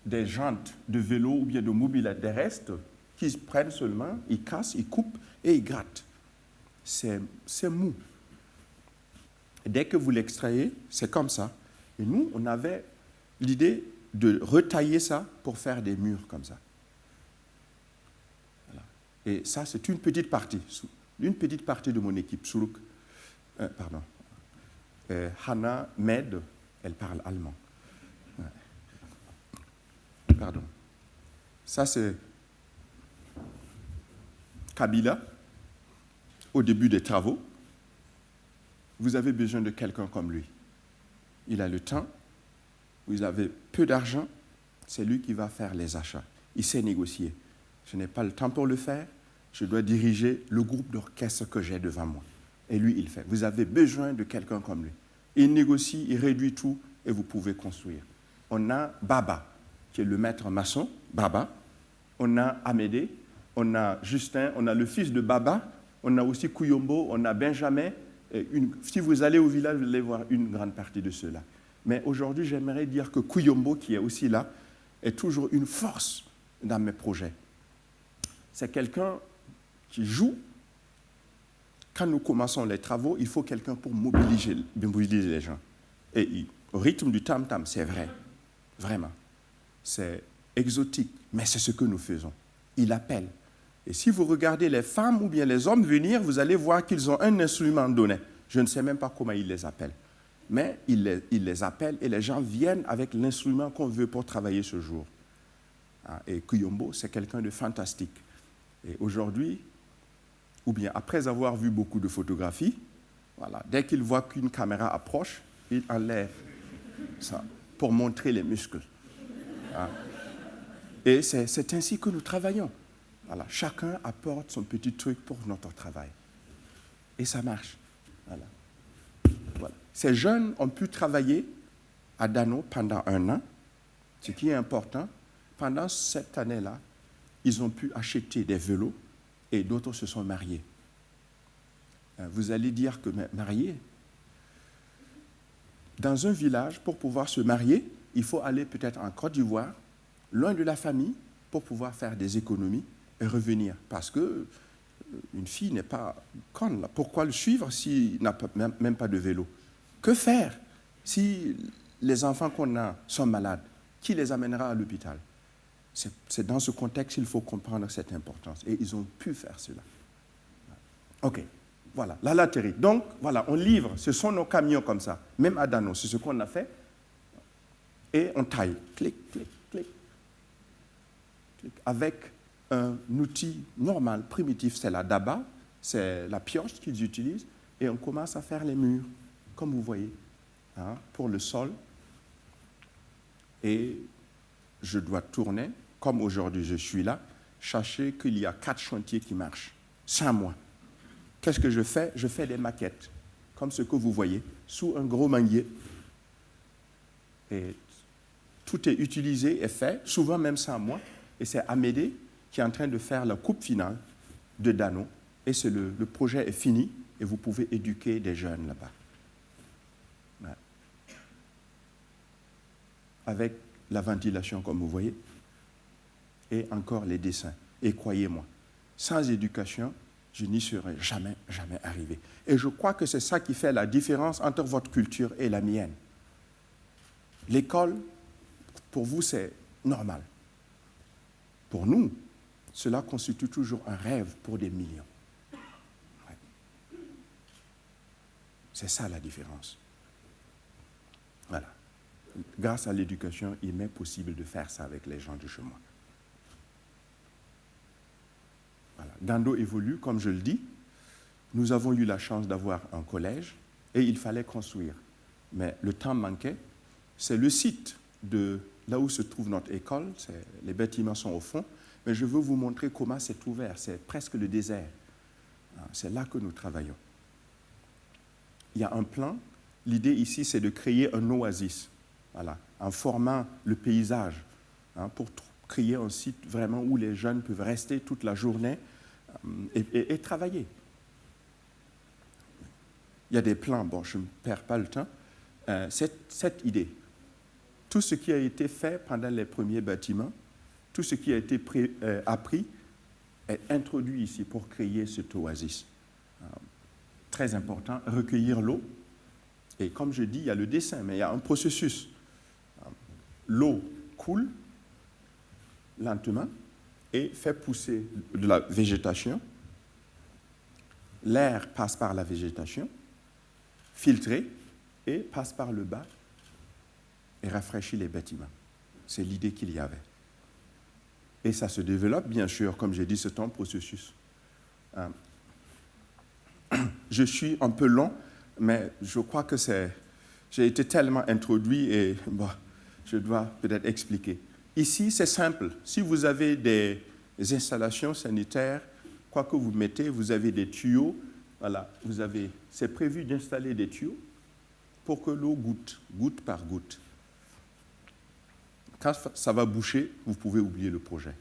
des jantes de vélo ou bien de mobilette, des restes qu'ils prennent seulement, ils cassent, ils coupent et ils grattent. C'est mou. Et dès que vous l'extrayez, c'est comme ça. Et nous, on avait l'idée de retailler ça pour faire des murs comme ça. Voilà. Et ça, c'est une petite partie de mon équipe. Hannah Med, elle parle allemand. Ouais. Pardon. Ça, c'est Kabila, au début des travaux. Vous avez besoin de quelqu'un comme lui. Il a le temps, vous avez peu d'argent, c'est lui qui va faire les achats. Il sait négocier. Je n'ai pas le temps pour le faire, je dois diriger le groupe d'orchestre que j'ai devant moi. Et lui, il fait. Vous avez besoin de quelqu'un comme lui. Il négocie, il réduit tout et vous pouvez construire. On a Baba, qui est le maître maçon, Baba. On a Amédée, on a Justin, on a le fils de Baba, on a aussi Kuyombo, on a Benjamin. Si vous allez au village, vous allez voir une grande partie de ceux-là. Mais aujourd'hui, j'aimerais dire que Kuyombo, qui est aussi là, est toujours une force dans mes projets. C'est quelqu'un qui joue. Quand nous commençons les travaux, il faut quelqu'un pour mobiliser les gens. Et au rythme du tam-tam, c'est vrai, vraiment. C'est exotique, mais c'est ce que nous faisons. Il appelle. Et si vous regardez les femmes ou bien les hommes venir, vous allez voir qu'ils ont un instrument donné. Je ne sais même pas comment ils les appellent. Mais ils les appellent et les gens viennent avec l'instrument qu'on veut pour travailler ce jour. Et Kuyombo, c'est quelqu'un de fantastique. Et aujourd'hui, ou bien après avoir vu beaucoup de photographies, voilà, dès qu'il voit qu'une caméra approche, il enlève ça pour montrer les muscles. Et c'est ainsi que nous travaillons. Voilà, chacun apporte son petit truc pour notre travail. Et ça marche. Voilà. Voilà. Ces jeunes ont pu travailler à Dano pendant 1 an. Ce qui est important, pendant cette année-là, ils ont pu acheter des vélos et d'autres se sont mariés. Vous allez dire que mariés, dans un village, pour pouvoir se marier, il faut aller peut-être en Côte d'Ivoire, loin de la famille, pour pouvoir faire des économies et revenir. Parce que une fille n'est pas conne. Là. Pourquoi le suivre s'il n'a même pas de vélo? Que faire si les enfants qu'on a sont malades? Qui les amènera à l'hôpital? C'est dans ce contexte qu'il faut comprendre cette importance. Et ils ont pu faire cela. OK, voilà, la latérite. Donc, voilà, on livre. Ce sont nos camions comme ça. Même à Dano, c'est ce qu'on a fait. Et on taille. Clic, clic, clic. Clic. Avec un outil normal, primitif, c'est la daba, c'est la pioche qu'ils utilisent, et on commence à faire les murs, comme vous voyez, pour le sol. Et je dois tourner, comme aujourd'hui je suis là, sachez qu'il y a 4 chantiers qui marchent, sans moi. Qu'est-ce que je fais? Je fais des maquettes, comme ce que vous voyez, sous un gros manguier. Et tout est utilisé et fait, souvent même sans moi. Et Et c'est Amédée qui est en train de faire la coupe finale de Dano. Et le projet est fini et vous pouvez éduquer des jeunes là-bas. Ouais. Avec la ventilation, comme vous voyez, et encore les dessins. Et croyez-moi, sans éducation, je n'y serais jamais, jamais arrivé. Et je crois que c'est ça qui fait la différence entre votre culture et la mienne. L'école, pour vous, c'est normal. Pour nous, cela constitue toujours un rêve pour des millions. Ouais. C'est ça la différence. Voilà. Grâce à l'éducation, il m'est possible de faire ça avec les gens de chez moi. Voilà. Gando évolue, comme je le dis. Nous avons eu la chance d'avoir un collège et il fallait construire. Mais le temps manquait. C'est le site de là où se trouve notre école. Les bâtiments sont au fond. Mais je veux vous montrer comment c'est ouvert. C'est presque le désert. C'est là que nous travaillons. Il y a un plan. L'idée ici, c'est de créer un oasis. Voilà, en formant le paysage, pour créer un site vraiment où les jeunes peuvent rester toute la journée et travailler. Il y a des plans, bon, je ne perds pas le temps. Cette idée, tout ce qui a été fait pendant les premiers bâtiments, tout ce qui a été appris est introduit ici pour créer cet oasis. Très important, recueillir l'eau. Et comme je dis, il y a le dessin, mais il y a un processus. L'eau coule lentement et fait pousser de la végétation. L'air passe par la végétation, filtré, et passe par le bas et rafraîchit les bâtiments. C'est l'idée qu'il y avait. Et ça se développe, bien sûr, comme j'ai dit, c'est un processus. Je suis un peu long, mais je crois que j'ai été tellement introduit et bon, je dois peut-être expliquer. Ici, c'est simple. Si vous avez des installations sanitaires, quoi que vous mettez, vous avez des tuyaux. Voilà, c'est prévu d'installer des tuyaux pour que l'eau goûte, goutte par goutte. Quand ça va boucher, vous pouvez oublier le projet.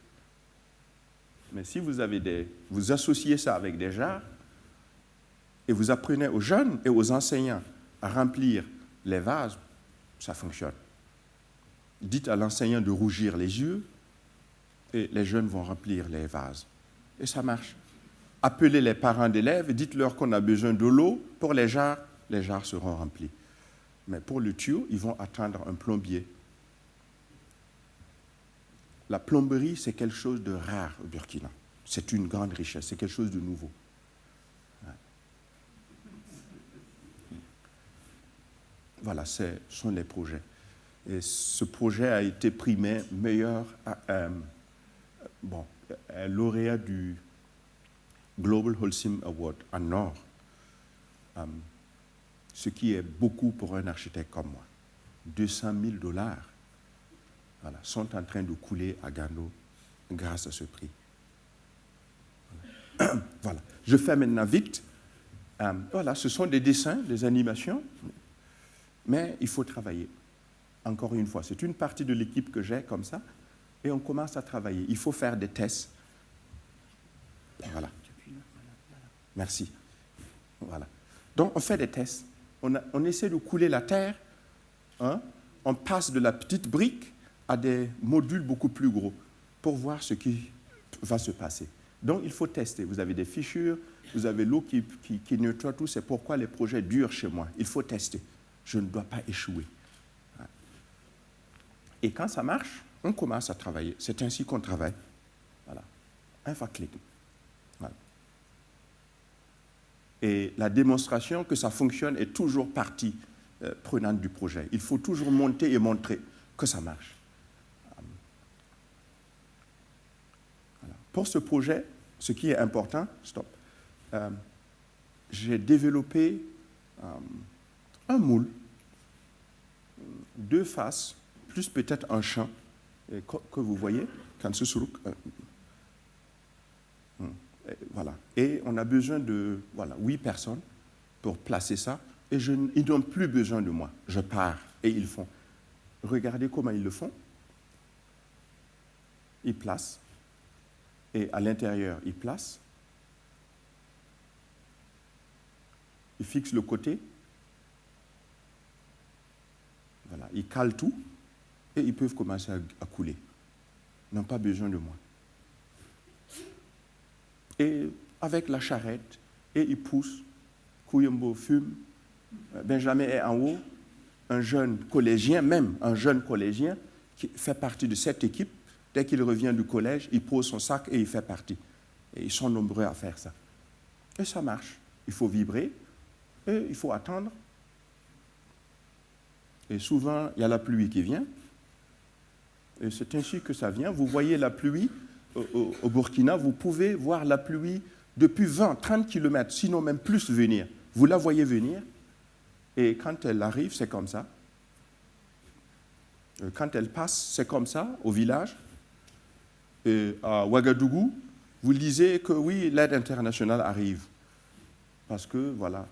Mais si vous associez ça avec des jarres, et vous apprenez aux jeunes et aux enseignants à remplir les vases, ça fonctionne. Dites à l'enseignant de rougir les yeux et les jeunes vont remplir les vases. Et ça marche. Appelez les parents d'élèves et dites-leur qu'on a besoin de l'eau pour les jarres seront remplies. Mais pour le tuyau, ils vont attendre un plombier. La plomberie, c'est quelque chose de rare au Burkina. C'est une grande richesse, c'est quelque chose de nouveau. Voilà, ce sont les projets. Et ce projet a été primé meilleur lauréat du Global Holcim Award en or, ce qui est beaucoup pour un architecte comme moi. 200 000 $, voilà, sont en train de couler à Gando grâce à ce prix. Voilà. Voilà. Je fais maintenant vite. Voilà, ce sont des dessins, des animations. Mais il faut travailler. Encore une fois, c'est une partie de l'équipe que j'ai comme ça, et on commence à travailler. Il faut faire des tests. Voilà. Merci. Voilà. Donc, on fait des tests. On essaie de couler la terre. On passe de la petite brique à des modules beaucoup plus gros pour voir ce qui va se passer. Donc, il faut tester. Vous avez des fissures, vous avez l'eau qui nettoie tout. C'est pourquoi les projets durent chez moi. Il faut tester. Je ne dois pas échouer. Et quand ça marche, on commence à travailler. C'est ainsi qu'on travaille. Voilà. Un clic. Voilà. Et la démonstration que ça fonctionne est toujours partie prenante du projet. Il faut toujours monter et montrer que ça marche. Voilà. Pour ce projet, ce qui est important, j'ai développé un moule, 2 faces, plus peut-être un champ que vous voyez, voilà. Et on a besoin de 8 personnes pour placer ça, et ils n'ont plus besoin de moi. Je pars, et ils font. Regardez comment ils le font. il place, et à l'intérieur, il place, il fixe le côté, voilà, il cale tout, et ils peuvent commencer à couler. Ils n'ont pas besoin de moi. Et avec la charrette, et ils poussent, Kouyembo fume, Benjamin est en haut, un jeune collégien, même un jeune collégien, qui fait partie de cette équipe. Dès qu'il revient du collège, il pose son sac et il fait partie. Et ils sont nombreux à faire ça. Et ça marche. Il faut vibrer et il faut attendre. Et souvent, il y a la pluie qui vient. Et c'est ainsi que ça vient. Vous voyez la pluie au Burkina, vous pouvez voir la pluie depuis 20, 30 km, sinon même plus venir. Vous la voyez venir. Et quand elle arrive, c'est comme ça. Quand elle passe, c'est comme ça, au village. Et à Ouagadougou, vous lisez que oui, l'aide internationale arrive. Parce que, voilà,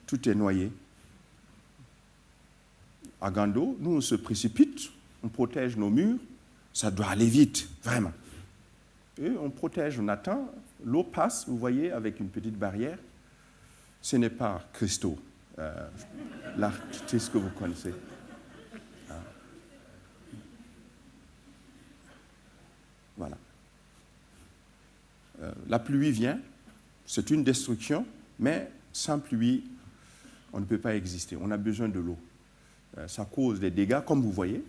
tout est noyé. À Gando, nous, on se précipite, on protège nos murs. Ça doit aller vite, vraiment. Et on protège, on attend. L'eau passe, vous voyez, avec une petite barrière. Ce n'est pas Christo, l'artiste que vous connaissez. Voilà. La pluie vient, c'est une destruction, mais sans pluie, on ne peut pas exister. On a besoin de l'eau. Ça cause des dégâts, comme vous voyez,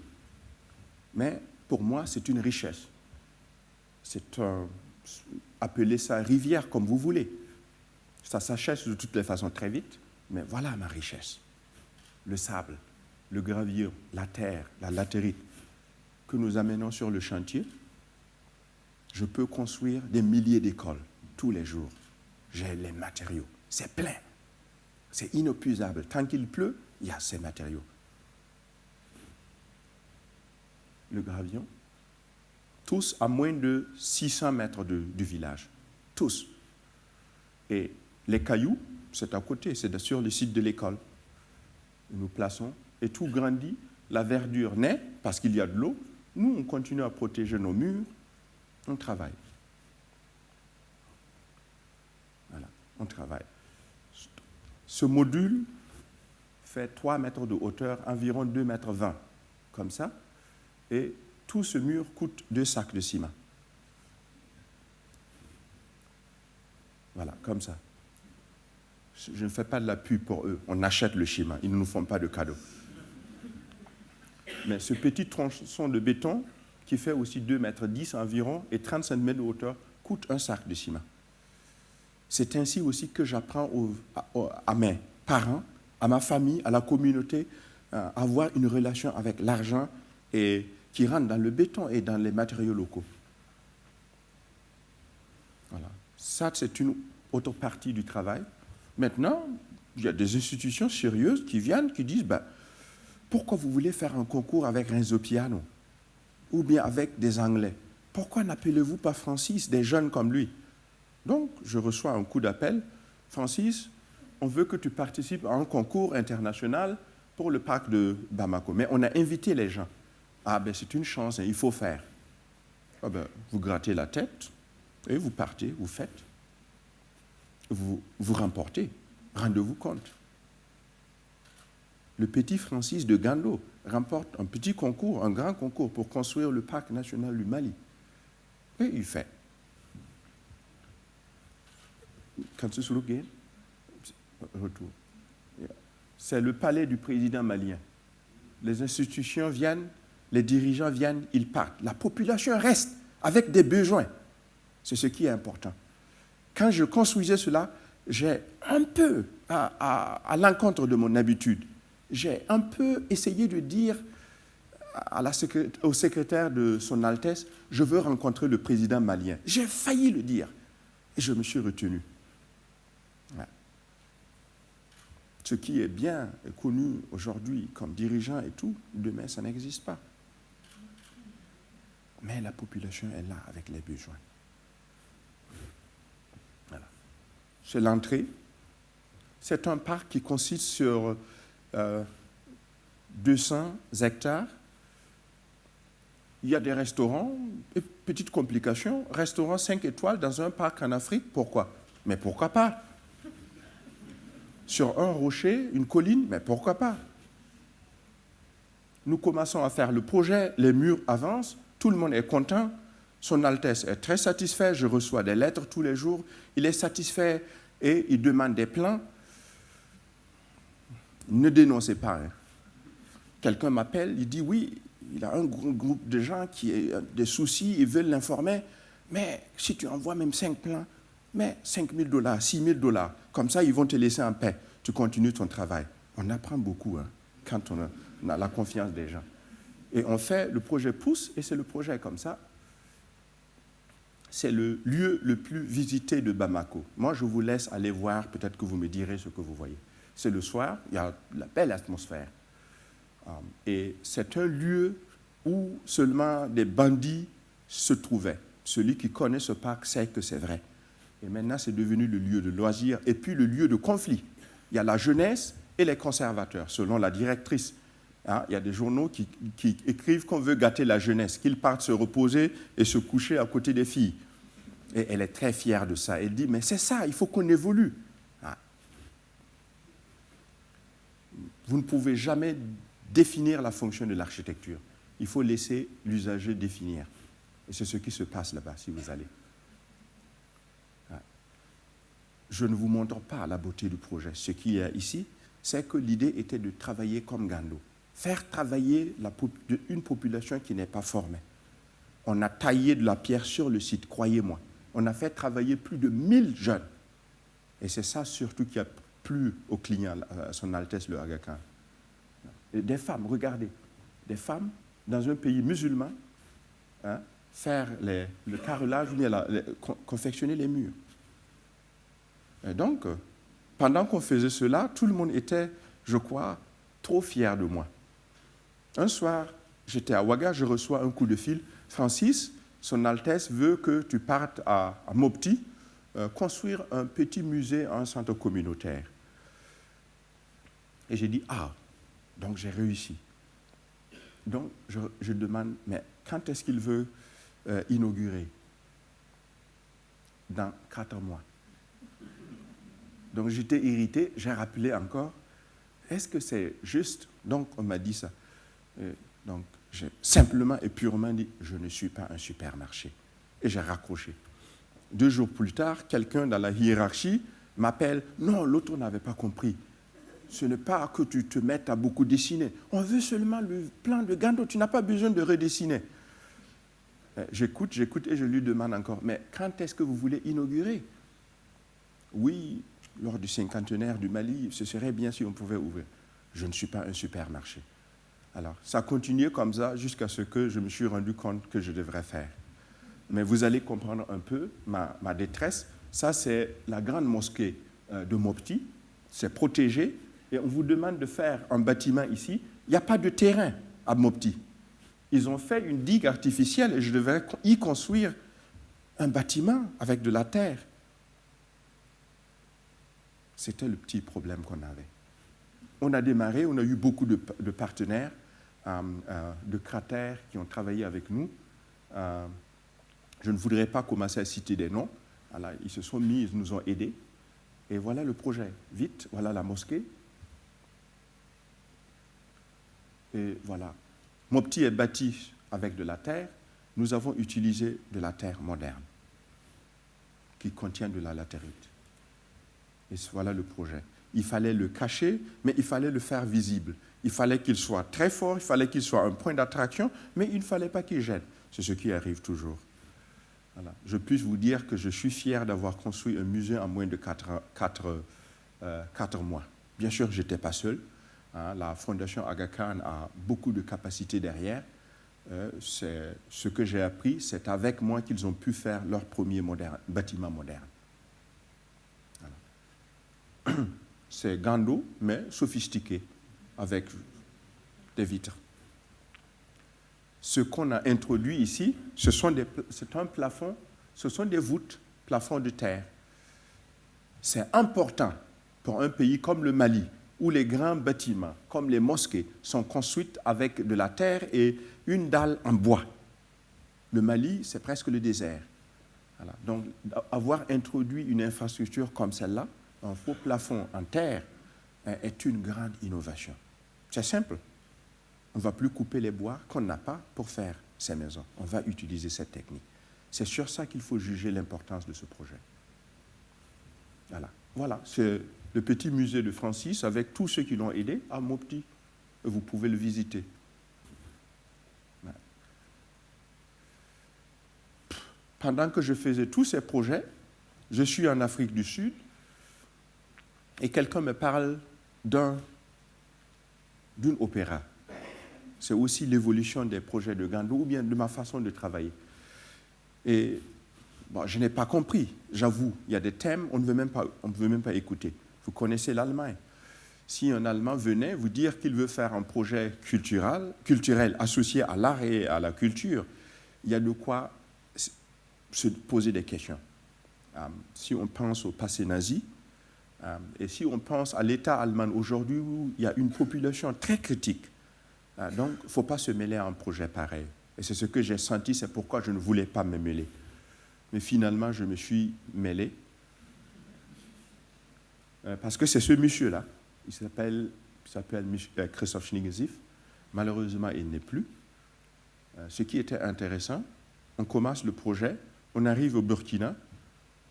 mais pour moi, c'est une richesse. Appelez ça rivière, comme vous voulez. Ça s'achète de toutes les façons très vite, mais voilà ma richesse. Le sable, le gravier, la terre, la latérite que nous amenons sur le chantier. Je peux construire des milliers d'écoles tous les jours. J'ai les matériaux. C'est plein. C'est inépuisable. Tant qu'il pleut, il y a ces matériaux. Le gravillon, tous à moins de 600 mètres du village. Tous. Et les cailloux, c'est à côté, c'est sur le site de l'école. Nous plaçons et tout grandit. La verdure naît parce qu'il y a de l'eau. Nous, on continue à protéger nos murs. On travaille. Voilà, on travaille. Ce module fait 3 mètres de hauteur, environ 2,20 mètres, comme ça. Et tout ce mur coûte 2 sacs de ciment. Voilà, comme ça. Je ne fais pas de la pub pour eux. On achète le ciment. Ils ne nous font pas de cadeaux. Mais ce petit tronçon de béton, qui fait aussi 2,10 mètres environ et 35 mètres de hauteur, coûte 1 sac de ciment. C'est ainsi aussi que j'apprends à mes parents, à ma famille, à la communauté, à avoir une relation avec l'argent et qui rentre dans le béton et dans les matériaux locaux. Voilà. Ça, c'est une autre partie du travail. Maintenant, il y a des institutions sérieuses qui viennent, qui disent pourquoi vous voulez faire un concours avec Renzo Piano ou bien avec des Anglais? Pourquoi n'appelez-vous pas Francis, des jeunes comme lui? Donc, je reçois un coup d'appel. Francis, on veut que tu participes à un concours international pour le parc de Bamako. Mais on a invité les gens. Ah ben c'est une chance, hein, il faut faire. Ah ben, vous grattez la tête et vous partez, vous faites. Vous remportez. Rendez-vous compte. Le petit Francis de Gando remporte un petit concours, un grand concours pour construire le parc national du Mali. Et il fait. Quand ce retour. C'est le palais du président malien. Les institutions viennent, les dirigeants viennent, ils partent. La population reste avec des besoins. C'est ce qui est important. Quand je construisais cela, j'ai un peu, à l'encontre de mon habitude, j'ai un peu essayé de dire au secrétaire de Son Altesse, je veux rencontrer le président malien. J'ai failli le dire et je me suis retenu. Ouais. Ce qui est bien connu aujourd'hui comme dirigeant et tout, demain ça n'existe pas. Mais la population est là avec les besoins. Voilà. C'est l'entrée. C'est un parc qui consiste sur 200 hectares. il y a des restaurants, petite complication, restaurant 5 étoiles dans un parc en Afrique, pourquoi? Mais pourquoi pas? Sur un rocher, une colline, mais pourquoi pas? Nous commençons à faire le projet, les murs avancent, tout le monde est content, Son Altesse est très satisfait, je reçois des lettres tous les jours, il est satisfait et il demande des plans. Ne dénoncez pas. Hein. Quelqu'un m'appelle, il dit oui, il a un groupe de gens qui ont des soucis, ils veulent l'informer, mais si tu envoies même 5 plans, mais $5,000, $6,000, comme ça ils vont te laisser en paix, tu continues ton travail. On apprend beaucoup hein, quand on a la confiance des gens. Et on fait, le projet pousse, et c'est le projet comme ça. C'est le lieu le plus visité de Bamako. Moi, je vous laisse aller voir, peut-être que vous me direz ce que vous voyez. C'est le soir, il y a la belle atmosphère. Et c'est un lieu où seulement des bandits se trouvaient. Celui qui connaît ce parc sait que c'est vrai. Et maintenant, c'est devenu le lieu de loisirs et puis le lieu de conflit. Il y a la jeunesse et les conservateurs, selon la directrice. Hein, il y a des journaux qui écrivent qu'on veut gâter la jeunesse, qu'ils partent se reposer et se coucher à côté des filles. Et elle est très fière de ça. Elle dit, mais c'est ça, il faut qu'on évolue. Hein. Vous ne pouvez jamais définir la fonction de l'architecture. Il faut laisser l'usager définir. Et c'est ce qui se passe là-bas, si vous allez. Je ne vous montre pas la beauté du projet. Ce qu'il y a ici, c'est que l'idée était de travailler comme Gando. Faire travailler une population qui n'est pas formée. On a taillé de la pierre sur le site, croyez-moi. On a fait travailler plus de 1000 jeunes. Et c'est ça surtout qui a plu aux clients, à Son Altesse le Aga Khan. Des femmes, regardez, des femmes dans un pays musulman, hein, faire le carrelage, confectionner les murs. Et donc, pendant qu'on faisait cela, tout le monde était, je crois, trop fier de moi. Un soir, j'étais à Ouaga, je reçois un coup de fil. Francis, Son Altesse veut que tu partes à Mopti construire un petit musée, un centre communautaire. Et j'ai dit, ah, donc j'ai réussi. Donc je demande, mais quand est-ce qu'il veut inaugurer? Dans 4 mois. Donc j'étais irrité, j'ai rappelé encore, est-ce que c'est juste? Donc on m'a dit ça. Donc j'ai simplement et purement dit, je ne suis pas un supermarché. Et j'ai raccroché. 2 jours plus tard, quelqu'un dans la hiérarchie m'appelle, non, l'autre n'avait pas compris. Ce n'est pas que tu te mettes à beaucoup dessiner. On veut seulement le plan de Gando, tu n'as pas besoin de redessiner. J'écoute et je lui demande encore, mais quand est-ce que vous voulez inaugurer? Oui, lors du 50e du Mali, ce serait bien si on pouvait ouvrir. Je ne suis pas un supermarché. Alors, ça a continué comme ça jusqu'à ce que je me suis rendu compte que je devrais faire. Mais vous allez comprendre un peu ma détresse. Ça, c'est la grande mosquée de Mopti. C'est protégé. Et on vous demande de faire un bâtiment ici. Il n'y a pas de terrain à Mopti. Ils ont fait une digue artificielle et je devais y construire un bâtiment avec de la terre. C'était le petit problème qu'on avait. On a démarré, on a eu beaucoup de partenaires, de cratères qui ont travaillé avec nous. Je ne voudrais pas commencer à citer des noms. Alors, ils se sont mis, ils nous ont aidés. Et voilà le projet. Vite, voilà la mosquée. Et voilà. Mopti est bâti avec de la terre. Nous avons utilisé de la terre moderne qui contient de la latérite. Et voilà le projet. Il fallait le cacher, mais il fallait le faire visible. Il fallait qu'il soit très fort, il fallait qu'il soit un point d'attraction, mais il ne fallait pas qu'il gêne. C'est ce qui arrive toujours. Voilà. Je puis vous dire que je suis fier d'avoir construit un musée en moins de 4 mois. Bien sûr, je n'étais pas seul. Hein, la Fondation Aga Khan a beaucoup de capacités derrière. C'est ce que j'ai appris, c'est avec moi qu'ils ont pu faire leur premier bâtiment moderne. Voilà. C'est Gando, mais sophistiqué, avec des vitres. Ce qu'on a introduit ici, c'est un plafond, ce sont des voûtes, plafond de terre. C'est important pour un pays comme le Mali, où les grands bâtiments, comme les mosquées, sont construits avec de la terre et une dalle en bois. Le Mali, c'est presque le désert. Voilà. Donc, avoir introduit une infrastructure comme celle-là, un faux plafond en terre, est une grande innovation. C'est simple. On ne va plus couper les bois qu'on n'a pas pour faire ces maisons. On va utiliser cette technique. C'est sur ça qu'il faut juger l'importance de ce projet. Voilà. Voilà, c'est le petit musée de Francis avec tous ceux qui l'ont aidé à Mopti. Vous pouvez le visiter. Voilà. Pendant que je faisais tous ces projets, je suis en Afrique du Sud et quelqu'un me parle d'une opéra. C'est aussi l'évolution des projets de Gando ou bien de ma façon de travailler. Et bon, je n'ai pas compris, j'avoue. Il y a des thèmes, on ne veut même pas écouter. Vous connaissez l'Allemagne. Si un Allemand venait vous dire qu'il veut faire un projet culturel associé à l'art et à la culture, il y a de quoi se poser des questions. Si on pense au passé nazi, et si on pense à l'État allemand aujourd'hui où il y a une population très critique, donc il ne faut pas se mêler à un projet pareil. Et c'est ce que j'ai senti, c'est pourquoi je ne voulais pas me mêler. Mais finalement, je me suis mêlé. Parce que c'est ce monsieur-là, il s'appelle Christophe Schlingesif. Malheureusement, il n'est plus. Ce qui était intéressant, on commence le projet, on arrive au Burkina,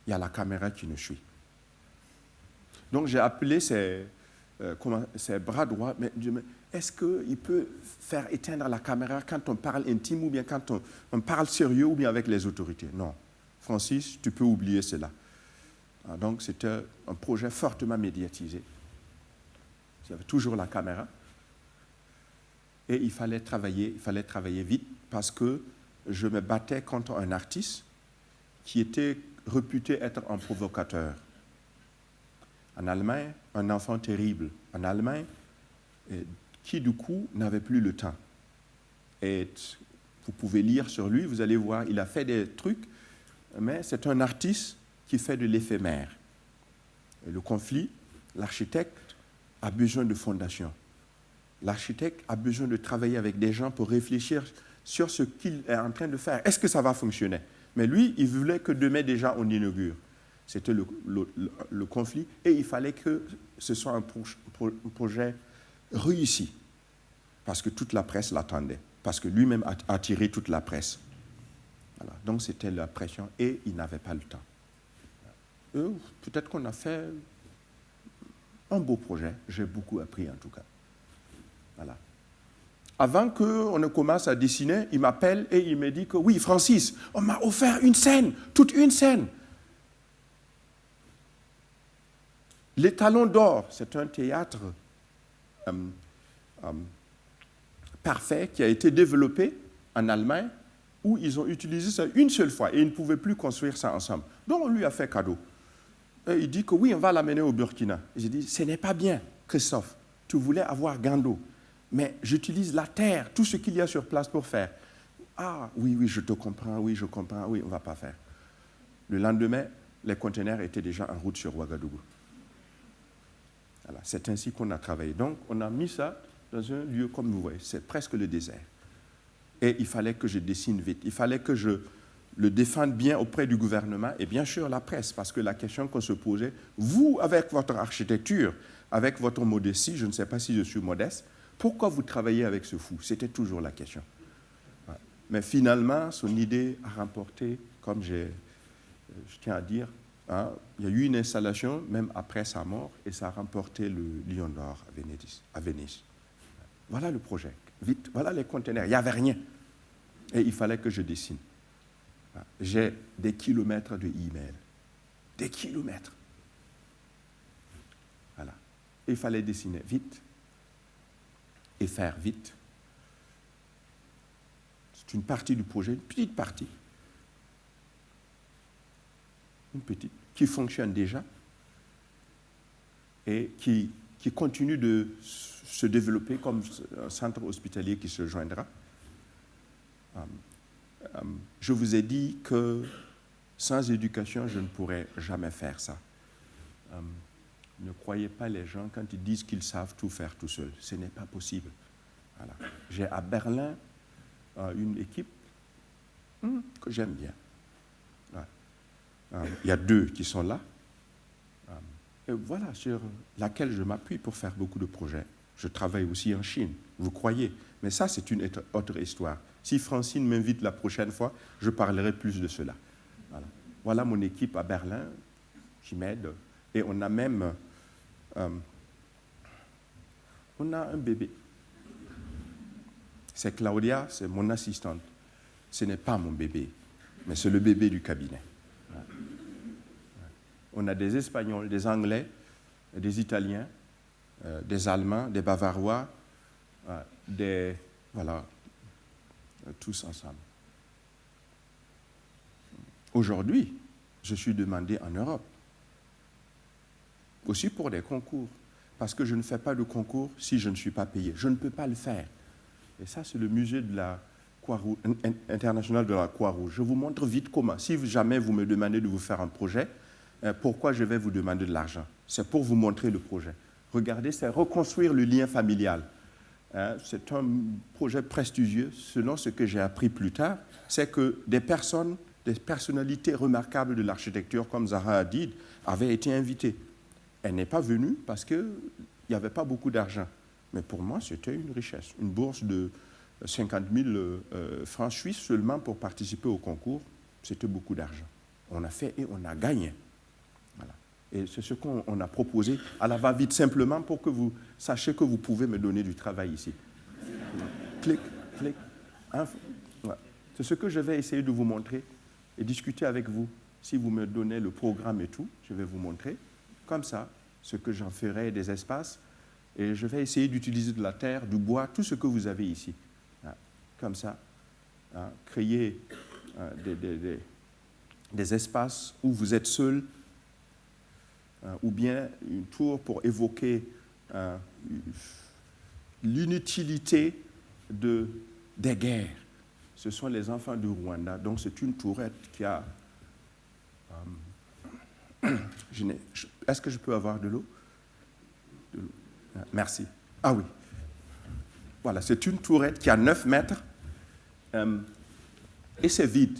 il y a la caméra qui nous suit. Donc j'ai appelé ses bras droits, mais est-ce qu'il peut faire éteindre la caméra quand on parle intime ou bien quand on parle sérieux ou bien avec les autorités? Non. Francis, tu peux oublier cela. Donc c'était un projet fortement médiatisé. Il y avait toujours la caméra. Et il fallait travailler vite parce que je me battais contre un artiste qui était réputé être un provocateur. En Allemagne, un enfant terrible. En Allemagne, qui du coup n'avait plus le temps. Et vous pouvez lire sur lui, vous allez voir, il a fait des trucs, mais c'est un artiste qui fait de l'éphémère. Et le conflit, l'architecte a besoin de fondation. L'architecte a besoin de travailler avec des gens pour réfléchir sur ce qu'il est en train de faire. Est-ce que ça va fonctionner? Mais lui, il voulait que demain déjà on inaugure. C'était le conflit et il fallait que ce soit un projet réussi parce que toute la presse l'attendait, parce que lui-même a attiré toute la presse. Voilà. Donc c'était la pression et il n'avait pas le temps. Peut-être qu'on a fait un beau projet, j'ai beaucoup appris en tout cas. Voilà. Avant qu'on ne commence à dessiner, il m'appelle et il me dit que oui, Francis, on m'a offert une scène, toute une scène. Les Talons d'Or, c'est un théâtre parfait qui a été développé en Allemagne où ils ont utilisé ça une seule fois et ils ne pouvaient plus construire ça ensemble. Donc on lui a fait cadeau. Et il dit que oui, on va l'amener au Burkina. Et j'ai dit, ce n'est pas bien, Christophe. Tu voulais avoir Gando, mais j'utilise la terre, tout ce qu'il y a sur place pour faire. Ah oui, je te comprends, oui, je comprends, oui, on ne va pas faire. Le lendemain, les conteneurs étaient déjà en route sur Ouagadougou. Voilà, c'est ainsi qu'on a travaillé. Donc, on a mis ça dans un lieu comme vous voyez, c'est presque le désert. Et il fallait que je dessine vite, il fallait que je le défende bien auprès du gouvernement et bien sûr la presse, parce que la question qu'on se posait, vous, avec votre architecture, avec votre modestie, je ne sais pas si je suis modeste, pourquoi vous travaillez avec ce fou? C'était toujours la question. Ouais. Mais finalement, son idée a remporté, comme je tiens à dire, hein, il y a eu une installation, même après sa mort, et ça a remporté le Lion d'Or à Venise. Voilà le projet. Vite, voilà les conteneurs. Il n'y avait rien. Et il fallait que je dessine. J'ai des kilomètres de emails. Des kilomètres. Voilà. Il fallait dessiner vite et faire vite. C'est une partie du projet, une petite partie. Une petite, qui fonctionne déjà et qui continue de se développer comme un centre hospitalier qui se joindra. Je vous ai dit que sans éducation, je ne pourrais jamais faire ça. Ne croyez pas les gens quand ils disent qu'ils savent tout faire tout seuls. Ce n'est pas possible. Voilà. J'ai à Berlin une équipe que j'aime bien. Ouais. Il y a 2 qui sont là. Et voilà, sur laquelle je m'appuie pour faire beaucoup de projets. Je travaille aussi en Chine, vous croyez. Mais ça, c'est une autre histoire. Si Francine m'invite la prochaine fois, je parlerai plus de cela. Voilà mon équipe à Berlin qui m'aide. Et on a même on a un bébé. C'est Claudia, c'est mon assistante. Ce n'est pas mon bébé, mais c'est le bébé du cabinet. On a des Espagnols, des Anglais, des Italiens, des Allemands, des Bavarois, voilà, tous ensemble. Aujourd'hui, je suis demandé en Europe, aussi pour des concours, parce que je ne fais pas de concours si je ne suis pas payé. Je ne peux pas le faire. Et ça, c'est le musée de la international de la Croix-Rouge. Je vous montre vite comment. Si jamais vous me demandez de vous faire un projet, pourquoi je vais vous demander de l'argent? C'est pour vous montrer le projet. Regardez, c'est reconstruire le lien familial. C'est un projet prestigieux. Selon ce que j'ai appris plus tard, c'est que des personnalités remarquables de l'architecture comme Zaha Hadid avaient été invitées. Elle n'est pas venue parce qu'il n'y avait pas beaucoup d'argent. Mais pour moi, c'était une richesse. Une bourse de 50 000 francs suisses seulement pour participer au concours, c'était beaucoup d'argent. On a fait et on a gagné. Voilà. Et c'est ce qu'on a proposé à la va-vite, simplement pour que vous sachiez que vous pouvez me donner du travail ici. Clic, clic. Voilà. C'est ce que je vais essayer de vous montrer et discuter avec vous. Si vous me donnez le programme et tout, je vais vous montrer. Comme ça, ce que j'en ferai des espaces. Et je vais essayer d'utiliser de la terre, du bois, tout ce que vous avez ici. Comme ça, créer des espaces où vous êtes seul, ou bien une tour pour évoquer l'inutilité des guerres. Ce sont les enfants du Rwanda, donc c'est une tourette qui a... Est-ce que je peux avoir de l'eau? Merci. Ah oui. Voilà, c'est une tourette qui a 9 mètres et c'est vide.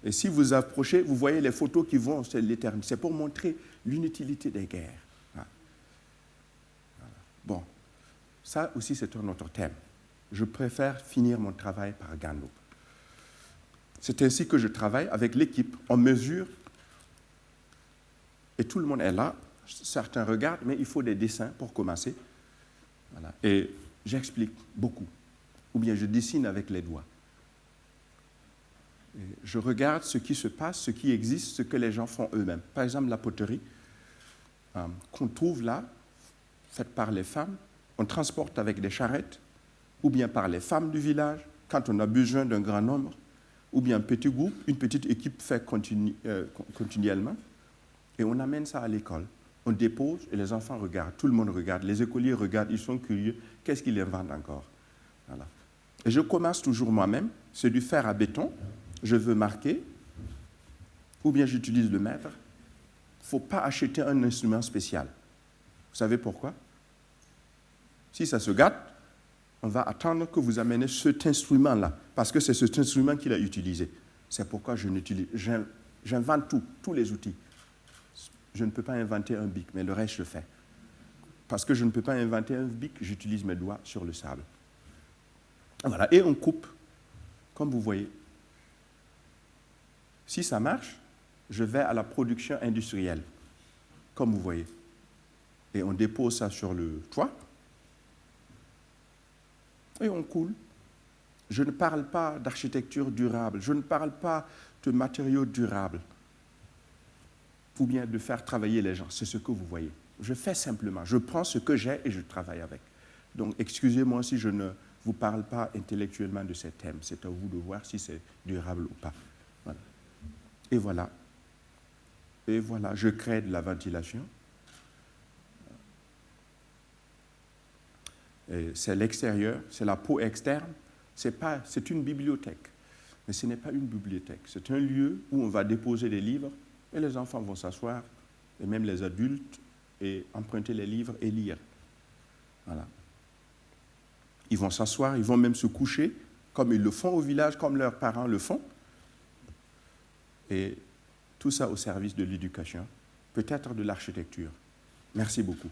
Et si vous approchez, vous voyez les photos qui vont, c'est l'éternité. C'est pour montrer l'inutilité des guerres. Voilà. Bon, ça aussi c'est un autre thème. Je préfère finir mon travail par Gandou. C'est ainsi que je travaille avec l'équipe. On mesure et tout le monde est là. Certains regardent, mais il faut des dessins pour commencer. Voilà. Et j'explique beaucoup. Ou bien je dessine avec les doigts. Et je regarde ce qui se passe, ce qui existe, ce que les gens font eux-mêmes. Par exemple, la poterie qu'on trouve là, faite par les femmes, on transporte avec des charrettes, ou bien par les femmes du village, quand on a besoin d'un grand nombre, ou bien un petit groupe, une petite équipe fait continuellement, et on amène ça à l'école. On dépose et les enfants regardent, tout le monde regarde, les écoliers regardent, ils sont curieux, qu'est-ce qu'ils inventent encore? Voilà. Et je commence toujours moi-même, c'est du fer à béton, je veux marquer, ou bien j'utilise le mètre. Il ne faut pas acheter un instrument spécial. Vous savez pourquoi? Si ça se gâte, on va attendre que vous ameniez cet instrument-là, parce que c'est cet instrument qu'il a utilisé. C'est pourquoi j'invente tous les outils. Je ne peux pas inventer un bic, mais le reste, je fais. Parce que je ne peux pas inventer un bic, j'utilise mes doigts sur le sable. Voilà, et on coupe, comme vous voyez. Si ça marche, je vais à la production industrielle, comme vous voyez. Et on dépose ça sur le toit, et on coule. Je ne parle pas d'architecture durable, je ne parle pas de matériaux durables, ou bien de faire travailler les gens. C'est ce que vous voyez. Je fais simplement. Je prends ce que j'ai et je travaille avec. Donc, excusez-moi si je ne vous parle pas intellectuellement de ces thèmes. C'est à vous de voir si c'est durable ou pas. Voilà. Et voilà. Et voilà, je crée de la ventilation. C'est l'extérieur, c'est la peau externe. C'est une bibliothèque. Mais ce n'est pas une bibliothèque. C'est un lieu où on va déposer des livres. Et les enfants vont s'asseoir, et même les adultes, et emprunter les livres et lire. Voilà. Ils vont s'asseoir, ils vont même se coucher, comme ils le font au village, comme leurs parents le font. Et tout ça au service de l'éducation, peut-être de l'architecture. Merci beaucoup.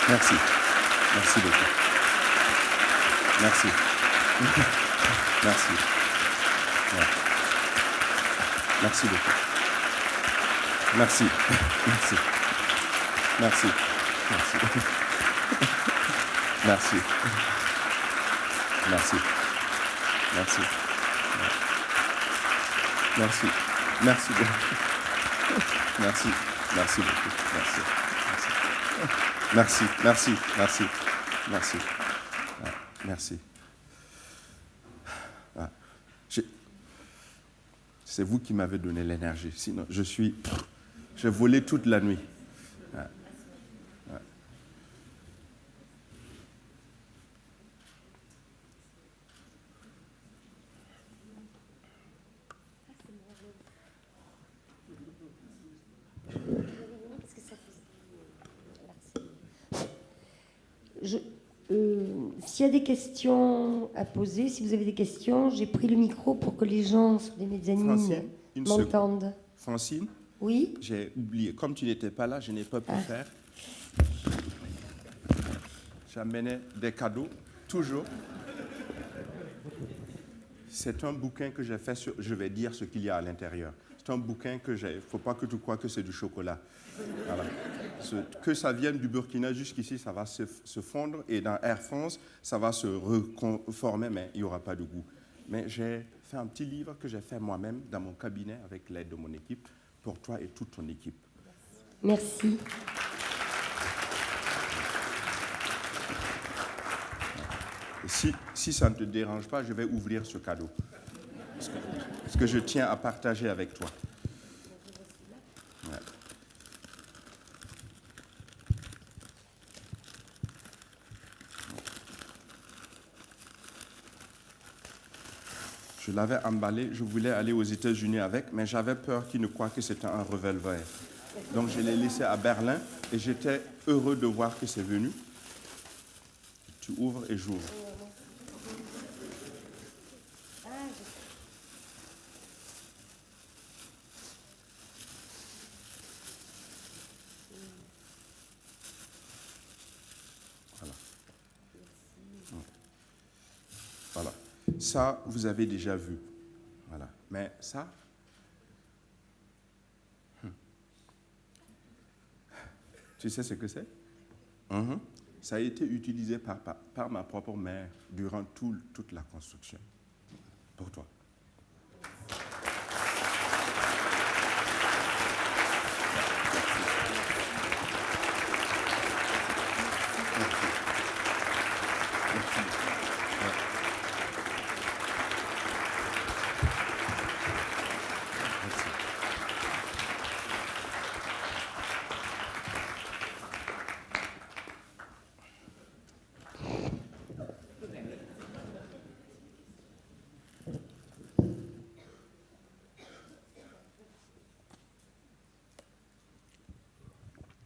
Merci. Merci beaucoup. Merci. Merci. Ouais. Merci beaucoup. Merci. Merci. Merci. Merci. Merci. Merci. Merci. Merci. Merci beaucoup. Merci. Merci beaucoup. Merci. Merci. Merci. Merci. Merci. Ouais, merci. Ouais. C'est vous qui m'avez donné l'énergie. Sinon, j'ai volé toute la nuit. Ouais. Ouais. S'il y a des questions à poser, si vous avez des questions, j'ai pris le micro pour que les gens sur les mezzanines m'entendent. Francine, oui, j'ai oublié. Comme tu n'étais pas là, je n'ai pas pu faire. J'amenais des cadeaux, toujours. C'est un bouquin que j'ai fait sur... Je vais dire ce qu'il y a à l'intérieur. C'est un bouquin que j'ai... Il ne faut pas que tu crois que c'est du chocolat. Voilà. Que ça vienne du Burkina jusqu'ici, ça va se fondre. Et dans Air France, ça va se reformer, mais il n'y aura pas de goût. Mais j'ai fait un petit livre que j'ai fait moi-même dans mon cabinet avec l'aide de mon équipe, pour toi et toute ton équipe. Merci. Et si ça ne te dérange pas, je vais ouvrir ce cadeau. Parce que je tiens à partager avec toi. Ouais. Je l'avais emballé, je voulais aller aux États-Unis avec, mais j'avais peur qu'ils ne croient que c'était un revolver. Donc je l'ai laissé à Berlin et j'étais heureux de voir que c'est venu. Tu ouvres et j'ouvre. Voilà. Voilà. Ça, vous avez déjà vu. Voilà. Mais ça, tu sais ce que c'est? Ça a été utilisé par ma propre mère durant toute la construction. Pour toi.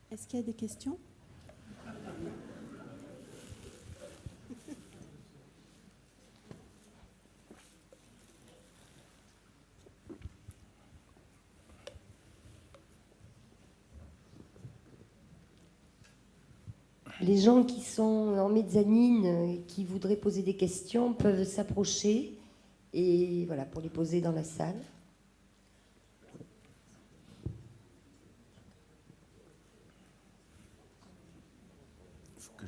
Est-ce qu'il y a des questions? Les gens qui sont en mezzanine, qui voudraient poser des questions, peuvent s'approcher et voilà, pour les poser dans la salle. Faut que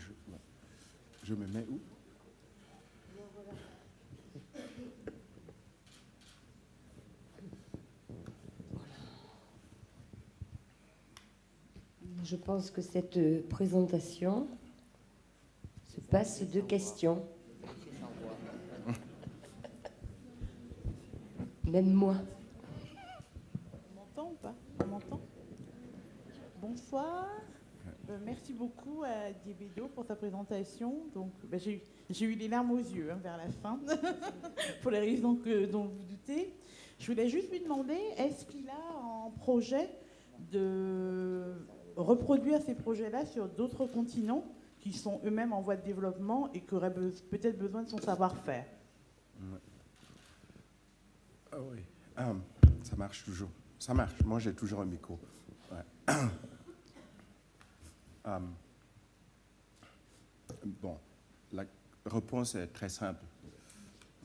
je me mets où? Je pense que cette présentation se passe de questions. Même moi. On m'entend ou pas? On m'entend? Bonsoir. Merci beaucoup à Diébedo pour sa présentation. Donc, j'ai eu les larmes aux yeux vers la fin, pour les raisons dont vous doutez. Je voulais juste lui demander, est-ce qu'il a en projet de reproduire ces projets-là sur d'autres continents qui sont eux-mêmes en voie de développement et qui auraient peut-être besoin de son savoir-faire? oui. Ça marche toujours. Ça marche. Moi, j'ai toujours un micro. Ouais. Bon, la réponse est très simple.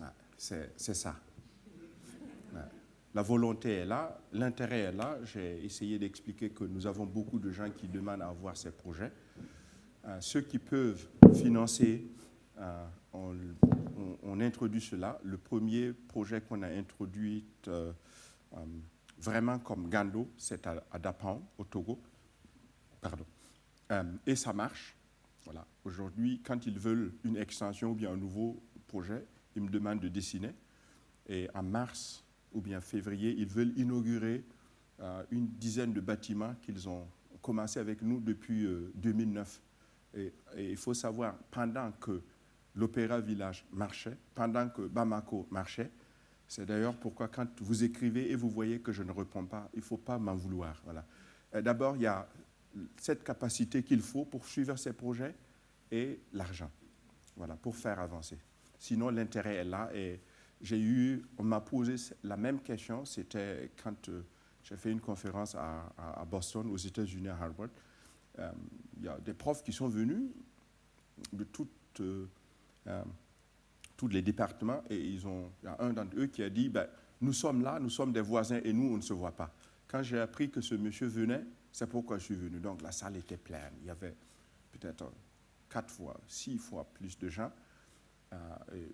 Ouais, c'est ça. Ouais. La volonté est là, l'intérêt est là. J'ai essayé d'expliquer que nous avons beaucoup de gens qui demandent à avoir ces projets. Ceux qui peuvent financer, on introduit cela. Le premier projet qu'on a introduit vraiment comme Gando, c'est à Dapan, au Togo. Pardon. Et ça marche. Voilà. Aujourd'hui, quand ils veulent une extension ou bien un nouveau projet, ils me demandent de dessiner. Et en mars ou bien février, ils veulent inaugurer une dizaine de bâtiments qu'ils ont commencé avec nous depuis 2009. Et il faut savoir, pendant que l'Opéra Village marchait, pendant que Bamako marchait, c'est d'ailleurs pourquoi quand vous écrivez et vous voyez que je ne réponds pas, il ne faut pas m'en vouloir. Voilà. D'abord, il y a cette capacité qu'il faut pour suivre ces projets et l'argent, voilà, pour faire avancer. Sinon, l'intérêt est là. Et on m'a posé la même question, c'était quand j'ai fait une conférence à Boston, aux États-Unis, à Harvard. Il y a des profs qui sont venus de tous les départements et il y a un d'entre eux qui a dit nous sommes là, nous sommes des voisins et nous, on ne se voit pas. Quand j'ai appris que ce monsieur venait, c'est pourquoi je suis venu. Donc la salle était pleine. Il y avait peut-être 4 fois, 6 fois plus de gens.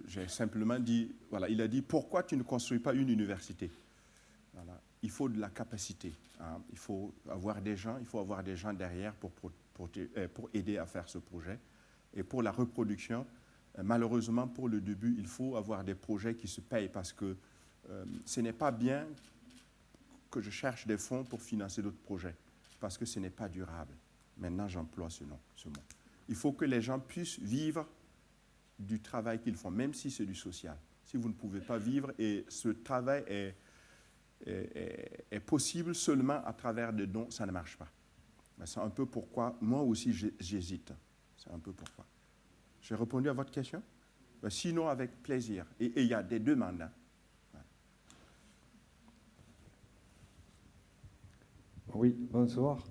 J'ai simplement dit, voilà, il a dit, pourquoi tu ne construis pas une université? Voilà. Il faut de la capacité. Il faut avoir des gens derrière pour aider à faire ce projet. Et pour la reproduction, malheureusement, pour le début, il faut avoir des projets qui se payent parce que ce n'est pas bien que je cherche des fonds pour financer d'autres projets parce que ce n'est pas durable. Maintenant, j'emploie ce mot. Il faut que les gens puissent vivre du travail qu'ils font, même si c'est du social. Si vous ne pouvez pas vivre, et ce travail est possible seulement à travers des dons, ça ne marche pas. C'est un peu pourquoi, moi aussi, j'hésite. C'est un peu pourquoi. J'ai répondu à votre question? Sinon, avec plaisir. Et il y a des demandes. Ouais. Oui, bonsoir.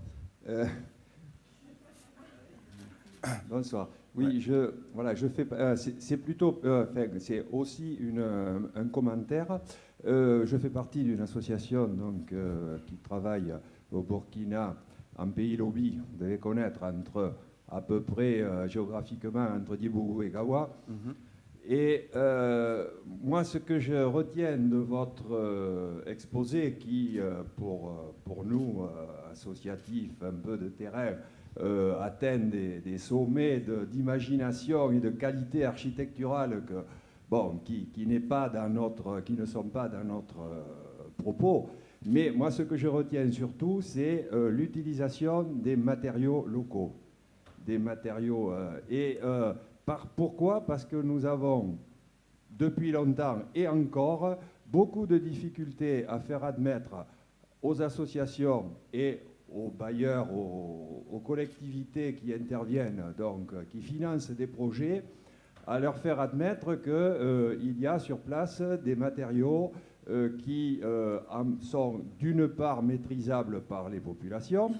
Bonsoir. Oui, ouais. je fais. C'est plutôt. C'est aussi un commentaire. Je fais partie d'une association donc, qui travaille au Burkina, en pays Lobi, vous devez connaître, à peu près géographiquement entre Dibougou et Gawa. Mm-hmm. Et moi, ce que je retiens de votre exposé, qui, pour nous, associatifs, un peu de terrain, atteignent des sommets d'imagination et de qualité architecturale qui ne sont pas dans notre propos. Mais moi, ce que je retiens surtout, c'est l'utilisation des matériaux locaux. Pourquoi? Parce que nous avons, depuis longtemps et encore, beaucoup de difficultés à faire admettre aux associations et aux bailleurs, aux collectivités qui interviennent, donc qui financent des projets, à leur faire admettre qu'il y a sur place des matériaux qui sont d'une part maîtrisables par les populations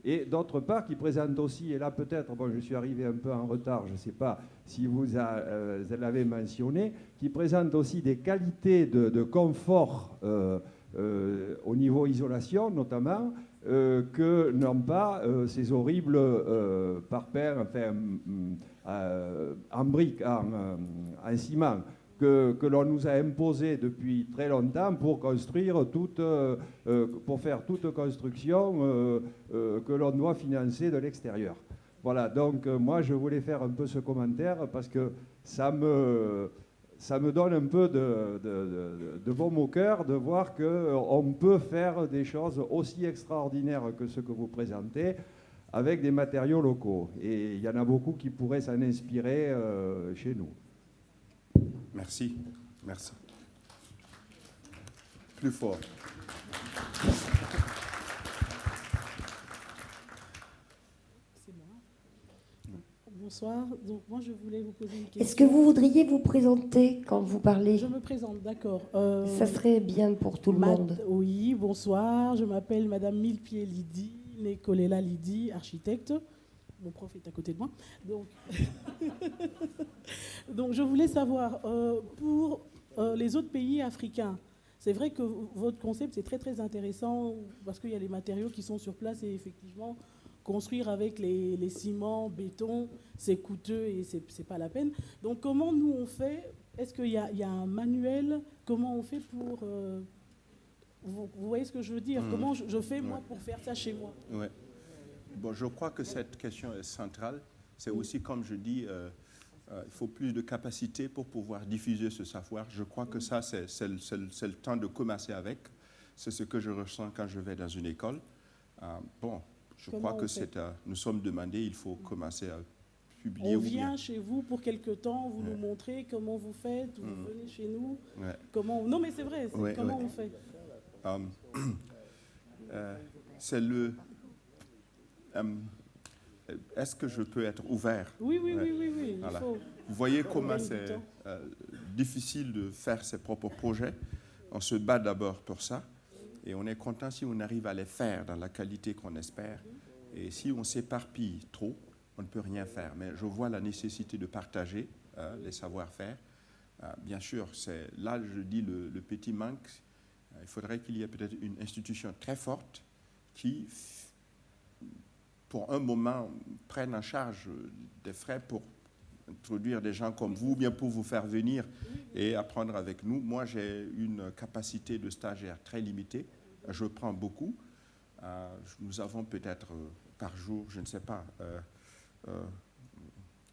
et d'autre part qui présentent aussi, et là peut-être, je suis arrivé un peu en retard, je ne sais pas si vous l'avez mentionné, qui présentent aussi des qualités de confort au niveau isolation notamment, que n'ont pas ces horribles parpaings, en briques, en ciment, que l'on nous a imposé depuis très longtemps pour construire pour faire toute construction que l'on doit financer de l'extérieur. Voilà, donc moi je voulais faire un peu ce commentaire parce que ça me donne un peu de baume au cœur de voir qu'on peut faire des choses aussi extraordinaires que ce que vous présentez avec des matériaux locaux. Et il y en a beaucoup qui pourraient s'en inspirer chez nous. Merci. Merci. Plus fort. C'est moi. bonsoir. Donc moi je voulais vous poser une question. Est-ce que vous voudriez vous présenter quand vous parlez? Je me présente, d'accord. Ça serait bien pour tout le monde. Oui, bonsoir. Je m'appelle Madame Millepied Lydie, Nekolela Lydie, architecte. Mon prof est à côté de moi. Donc, donc je voulais savoir, pour les autres pays africains, c'est vrai que votre concept est très très intéressant parce qu'il y a les matériaux qui sont sur place et effectivement, construire avec les ciments, béton, c'est coûteux et c'est pas la peine. Donc comment nous on fait? Est-ce qu'il y a un manuel? Comment on fait pour... vous voyez ce que je veux dire? Comment je fais moi pour faire ça chez moi? Ouais. Bon, je crois que cette question est centrale. C'est aussi, comme je dis, il faut plus de capacité pour pouvoir diffuser ce savoir. Je crois que ça, c'est le temps de commencer avec. C'est ce que je ressens quand je vais dans une école. Bon, je crois que nous sommes demandés, il faut commencer à publier. On vient chez vous pour quelque temps, vous nous montrez comment vous faites, vous venez chez nous. Comment... Non, mais c'est vrai, comment on fait? C'est le... est-ce que je peux être ouvert? Oui, oui. Voilà. Vous voyez comment c'est difficile de faire ses propres projets. On se bat d'abord pour ça. Et on est content si on arrive à les faire dans la qualité qu'on espère. Et si on s'éparpille trop, on ne peut rien faire. Mais je vois la nécessité de partager les savoir-faire. Bien sûr, c'est là, je dis, le petit manque. Il faudrait qu'il y ait peut-être une institution très forte qui, pour un moment, prenne en charge des frais pour introduire des gens comme vous, ou bien pour vous faire venir et apprendre avec nous. Moi, j'ai une capacité de stagiaire très limitée. Je prends beaucoup. Nous avons peut-être par jour, je ne sais pas,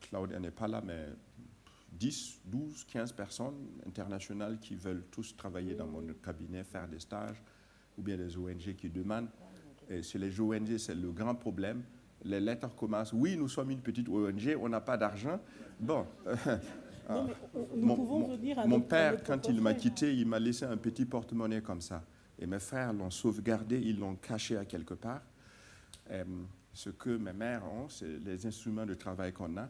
Claudia n'est pas là, mais 10, 12, 15 personnes internationales qui veulent tous travailler dans mon cabinet, faire des stages, ou bien des ONG qui demandent. Et chez les ONG, c'est le grand problème. Les lettres commencent, oui, nous sommes une petite ONG, on n'a pas d'argent. Bon, mon père, quand il m'a quitté, il m'a laissé un petit porte-monnaie comme ça. Et mes frères l'ont sauvegardé, ils l'ont caché à quelque part. Ce que mes mères ont, c'est les instruments de travail qu'on a.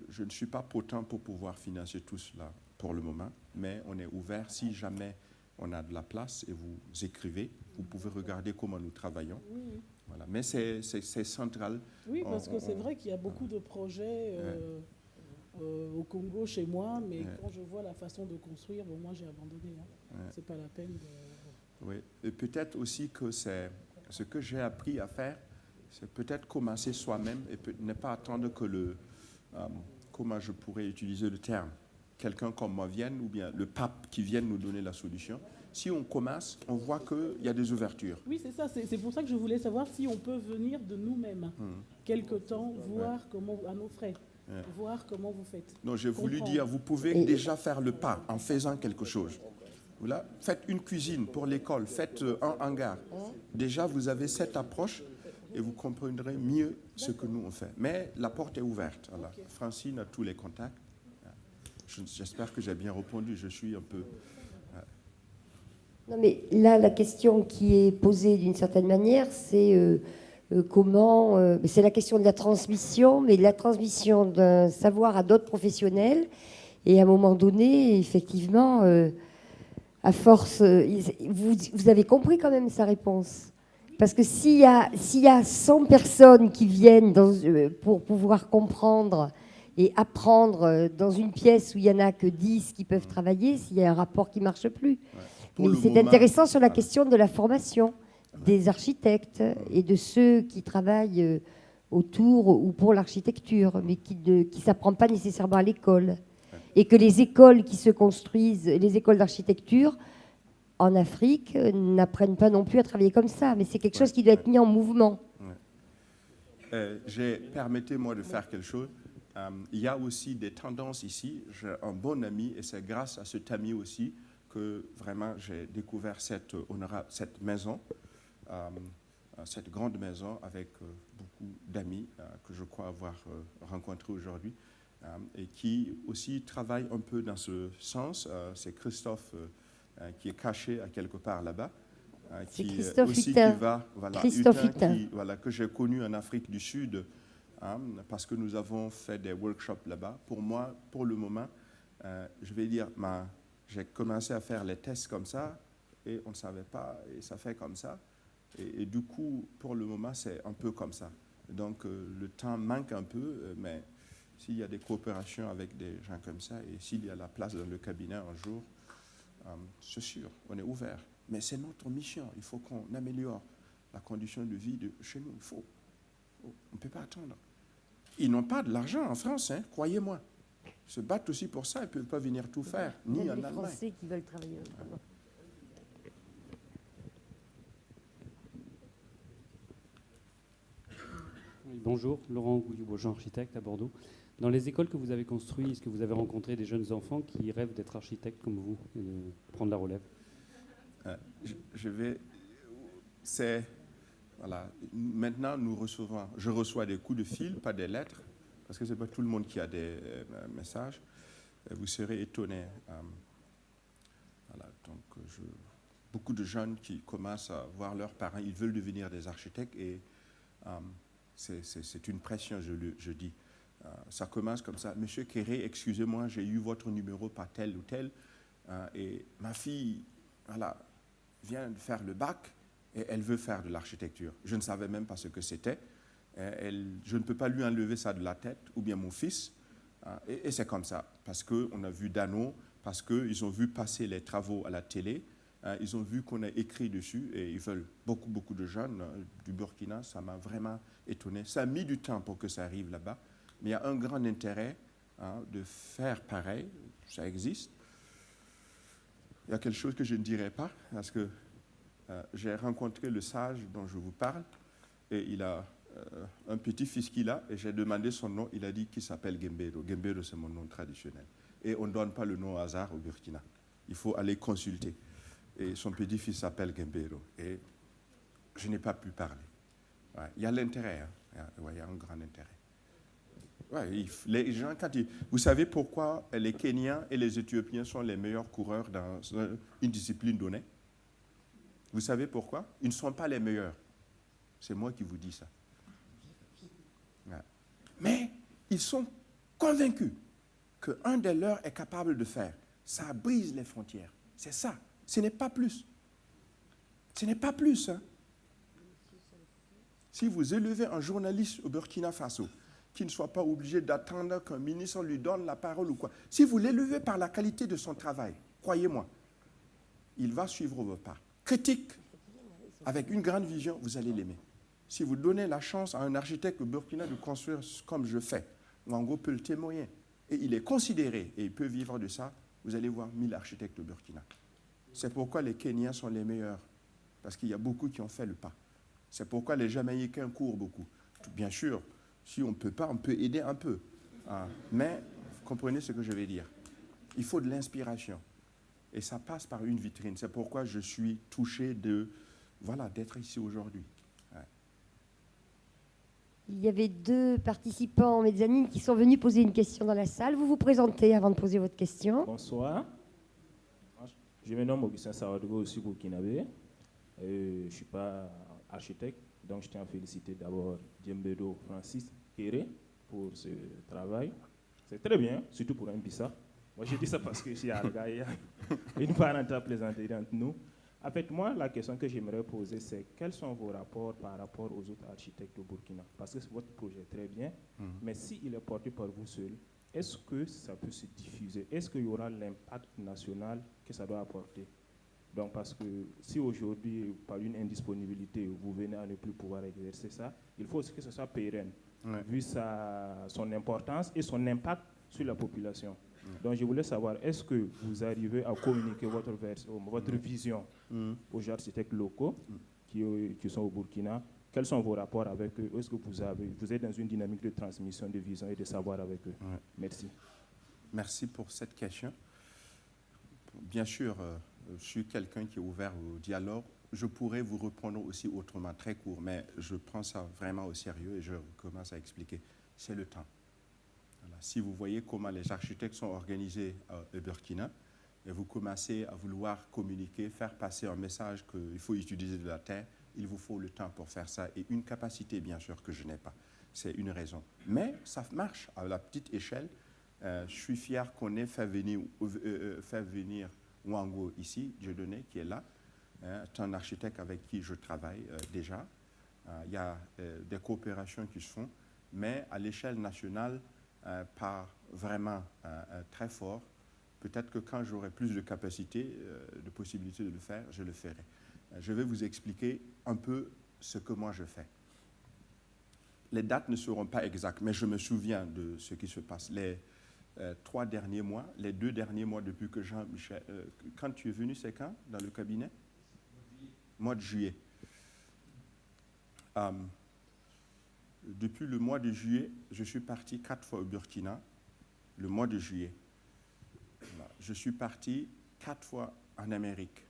Je ne suis pas potent pour pouvoir financer tout cela pour le moment, mais on est ouvert si jamais on a de la place et vous écrivez, vous pouvez regarder comment nous travaillons. Oui. Voilà. Mais c'est central. Oui, parce que c'est vrai qu'il y a beaucoup de projets au Congo, chez moi, mais quand je vois la façon de construire, bon, moi j'ai abandonné. C'est pas la peine de... Oui, et peut-être aussi que c'est ce que j'ai appris à faire, c'est peut-être commencer soi-même et ne pas attendre que comment je pourrais utiliser le terme, quelqu'un comme moi vienne ou bien le pape qui vienne nous donner la solution. Si on commence, on voit qu'il y a des ouvertures. Oui, c'est ça. C'est pour ça que je voulais savoir si on peut venir de nous-mêmes, quelque temps, voir comment, à nos frais, voir comment vous faites. Non, j'ai voulu dire, vous pouvez déjà faire le pas en faisant quelque chose. Voilà. Faites une cuisine pour l'école, faites un hangar. Déjà, vous avez cette approche et vous comprendrez mieux ce que nous on fait. Mais la porte est ouverte. Voilà. Okay. Francine a tous les contacts. J'espère que j'ai bien répondu. Je suis un peu... Non, mais là, la question qui est posée d'une certaine manière, c'est comment... c'est la question de la transmission, mais de la transmission d'un savoir à d'autres professionnels. Et à un moment donné, effectivement, à force... vous avez compris quand même sa réponse. Parce que s'il y a 100 personnes qui viennent pour pouvoir comprendre et apprendre dans une pièce où il n'y en a que 10 qui peuvent travailler, s'il y a un rapport qui ne marche plus. Mais c'est intéressant sur la question de la formation des architectes et de ceux qui travaillent autour ou pour l'architecture, mais qui ne s'apprend pas nécessairement à l'école. Et que les écoles qui se construisent, les écoles d'architecture, en Afrique, n'apprennent pas non plus à travailler comme ça. Mais c'est quelque chose qui doit être mis en mouvement. Permettez-moi de faire quelque chose. Il y a aussi des tendances ici. J'ai un bon ami, et c'est grâce à cet ami aussi que vraiment j'ai découvert cette maison, cette grande maison avec beaucoup d'amis que je crois avoir rencontrés aujourd'hui et qui aussi travaillent un peu dans ce sens. C'est Christophe qui est caché à quelque part là-bas. C'est Christophe Hutin. Hutin, que j'ai connu en Afrique du Sud hein, parce que nous avons fait des workshops là-bas. Pour moi, pour le moment, je vais dire, j'ai commencé à faire les tests comme ça et on ne savait pas et ça fait comme ça. Et du coup, pour le moment, c'est un peu comme ça. Donc, le temps manque un peu, mais s'il y a des coopérations avec des gens comme ça et s'il y a la place dans le cabinet un jour, c'est sûr, on est ouvert. Mais c'est notre mission. Il faut qu'on améliore la condition de vie de chez nous. On ne peut pas attendre. Ils n'ont pas de l'argent en France, hein, croyez-moi. Ils se battent aussi pour ça. Ils ne peuvent pas venir tout faire, ni en Même les Allemagne. Français qui veulent travailler. Oui, bonjour, Laurent Gouliou-Beaujean, architecte à Bordeaux. Dans les écoles que vous avez construites, est-ce que vous avez rencontré des jeunes enfants qui rêvent d'être architectes comme vous et de prendre la relève? Voilà. Maintenant, je reçois des coups de fil, pas des lettres, parce que ce n'est pas tout le monde qui a des messages. Vous serez étonnés. Voilà, donc, beaucoup de jeunes qui commencent à voir leurs parents, ils veulent devenir des architectes et c'est une pression, je dis. Ça commence comme ça. Monsieur Kéré, excusez-moi, j'ai eu votre numéro par tel ou tel et ma fille vient de faire le bac et elle veut faire de l'architecture. Je ne savais même pas ce que c'était. Je ne peux pas lui enlever ça de la tête, ou bien mon fils. Et c'est comme ça, parce qu'on a vu Dano, parce qu'ils ont vu passer les travaux à la télé, ils ont vu qu'on a écrit dessus, et ils veulent beaucoup de jeunes du Burkina. Ça m'a vraiment étonné. Ça a mis du temps pour que ça arrive là-bas, mais il y a un grand intérêt de faire pareil, ça existe. Il y a quelque chose que je ne dirai pas, parce que j'ai rencontré le sage dont je vous parle, et il a un petit-fils qu'il a, et j'ai demandé son nom, il a dit qu'il s'appelle Gembero. Gembero, c'est mon nom traditionnel. Et on ne donne pas le nom au hasard au Burkina. Il faut aller consulter. Et son petit-fils s'appelle Gembero. Et je n'ai pas pu parler. Ouais, il y a l'intérêt, hein. Il y a un grand intérêt. Ouais, les gens, vous savez pourquoi les Kenyans et les Éthiopiens sont les meilleurs coureurs dans une discipline donnée? Vous savez pourquoi? Ils ne sont pas les meilleurs. C'est moi qui vous dis ça. Ouais. Mais ils sont convaincus qu'un des leurs est capable de faire. Ça brise les frontières. C'est ça. Ce n'est pas plus. Ce n'est pas plus. Hein. Si vous élevez un journaliste au Burkina Faso, qui ne soit pas obligé d'attendre qu'un ministre lui donne la parole ou quoi, si vous l'élevez par la qualité de son travail, croyez-moi, il va suivre vos pas. Critique, avec une grande vision, vous allez l'aimer. Si vous donnez la chance à un architecte au Burkina de construire comme je fais, Wango peut le témoigner, et il est considéré, et il peut vivre de ça, vous allez voir 1000 architectes au Burkina. C'est pourquoi les Kenyans sont les meilleurs, parce qu'il y a beaucoup qui ont fait le pas. C'est pourquoi les Jamaïcains courent beaucoup. Bien sûr, si on ne peut pas, on peut aider un peu. Mais, vous comprenez ce que je vais dire. Il faut de l'inspiration. Et ça passe par une vitrine. C'est pourquoi je suis touché d'être ici aujourd'hui. Ouais. Il y avait 2 participants mezzanine qui sont venus poser une question dans la salle. Vous vous présentez avant de poser votre question. Bonsoir. Je me nomme Augustin Sawadogo, aussi burkinabé. Je ne suis pas architecte, donc je tiens à féliciter d'abord Djembedo Francis Kéré pour ce travail. C'est très bien, surtout pour un Bissa. Moi, je dis ça parce que il y a une parenthèse plaisanterie entre nous. En fait, moi, la question que j'aimerais poser, c'est quels sont vos rapports par rapport aux autres architectes au Burkina? Parce que votre projet est très bien, mais s'il est porté par vous seul, est-ce que ça peut se diffuser? Est-ce qu'il y aura l'impact national que ça doit apporter? Donc, parce que si aujourd'hui, par une indisponibilité, vous venez à ne plus pouvoir exercer ça, il faut aussi que ce soit pérenne, vu son importance et son impact sur la population. Donc, je voulais savoir, est-ce que vous arrivez à communiquer votre vision aux architectes locaux qui sont au Burkina? Quels sont vos rapports avec eux? Est-ce que vous êtes dans une dynamique de transmission de vision et de savoir avec eux? Merci. Merci pour cette question. Bien sûr, je suis quelqu'un qui est ouvert au dialogue. Je pourrais vous répondre aussi autrement, très court, mais je prends ça vraiment au sérieux et je commence à expliquer. C'est le temps. Voilà. Si vous voyez comment les architectes sont organisés au Burkina, et vous commencez à vouloir communiquer, faire passer un message qu'il faut utiliser de la terre, il vous faut le temps pour faire ça et une capacité, bien sûr, que je n'ai pas. C'est une raison. Mais ça marche à la petite échelle. Je suis fier qu'on ait fait venir Wango ici, Dieudonné, qui est là. C'est un architecte avec qui je travaille déjà. Il y a des coopérations qui se font, mais à l'échelle nationale, pas vraiment très fort. Peut-être que quand j'aurai plus de capacité, de possibilité de le faire, je le ferai. Je vais vous expliquer un peu ce que moi je fais. Les dates ne seront pas exactes, mais je me souviens de ce qui se passe. Les 3 derniers mois, les 2 derniers mois depuis que Jean-Michel... quand tu es venu, c'est quand dans le cabinet? Mois de juillet. Depuis le mois de juillet, je suis parti 4 fois au Burkina, le mois de juillet. Je suis parti 4 fois en Amérique.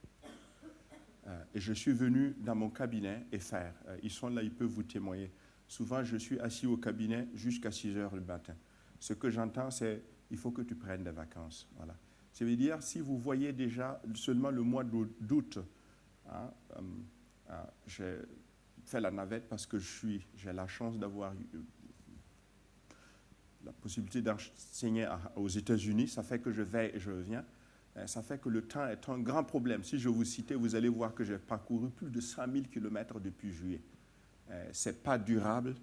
Et je suis venu dans mon cabinet et faire. Ils sont là, ils peuvent vous témoigner. Souvent, je suis assis au cabinet jusqu'à 6 heures le matin. Ce que j'entends, c'est il faut que tu prennes des vacances. Voilà. Ça veut dire, si vous voyez déjà seulement le mois d'août, j'ai fait la navette parce que j'ai la chance d'avoir eu la possibilité d'enseigner aux États-Unis. Ça fait que je vais et je reviens. Ça fait que le temps est un grand problème. Si je vous citais, vous allez voir que j'ai parcouru plus de 100 000 km depuis juillet. Ce n'est pas durable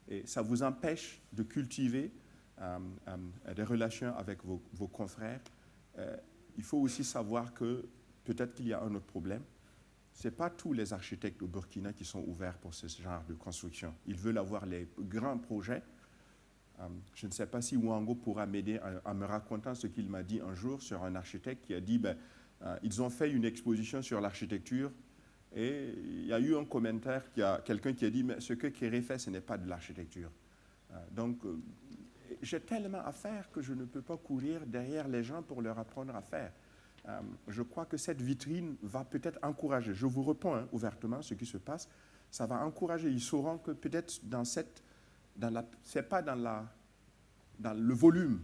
et ça vous empêche de cultiver des relations avec vos confrères. Il faut aussi savoir que peut-être qu'il y a un autre problème. Ce n'est pas tous les architectes au Burkina qui sont ouverts pour ce genre de construction. Ils veulent avoir les grands projets. Je ne sais pas si Wango pourra m'aider en me racontant ce qu'il m'a dit un jour sur un architecte qui a dit ils ont fait une exposition sur l'architecture et il y a eu un commentaire, quelqu'un qui a dit mais ce que Kéré fait, ce n'est pas de l'architecture. Donc, j'ai tellement à faire que je ne peux pas courir derrière les gens pour leur apprendre à faire. Je crois que cette vitrine va peut-être encourager, je vous réponds ouvertement ce qui se passe, ça va encourager, ils sauront que peut-être c'est pas dans le volume,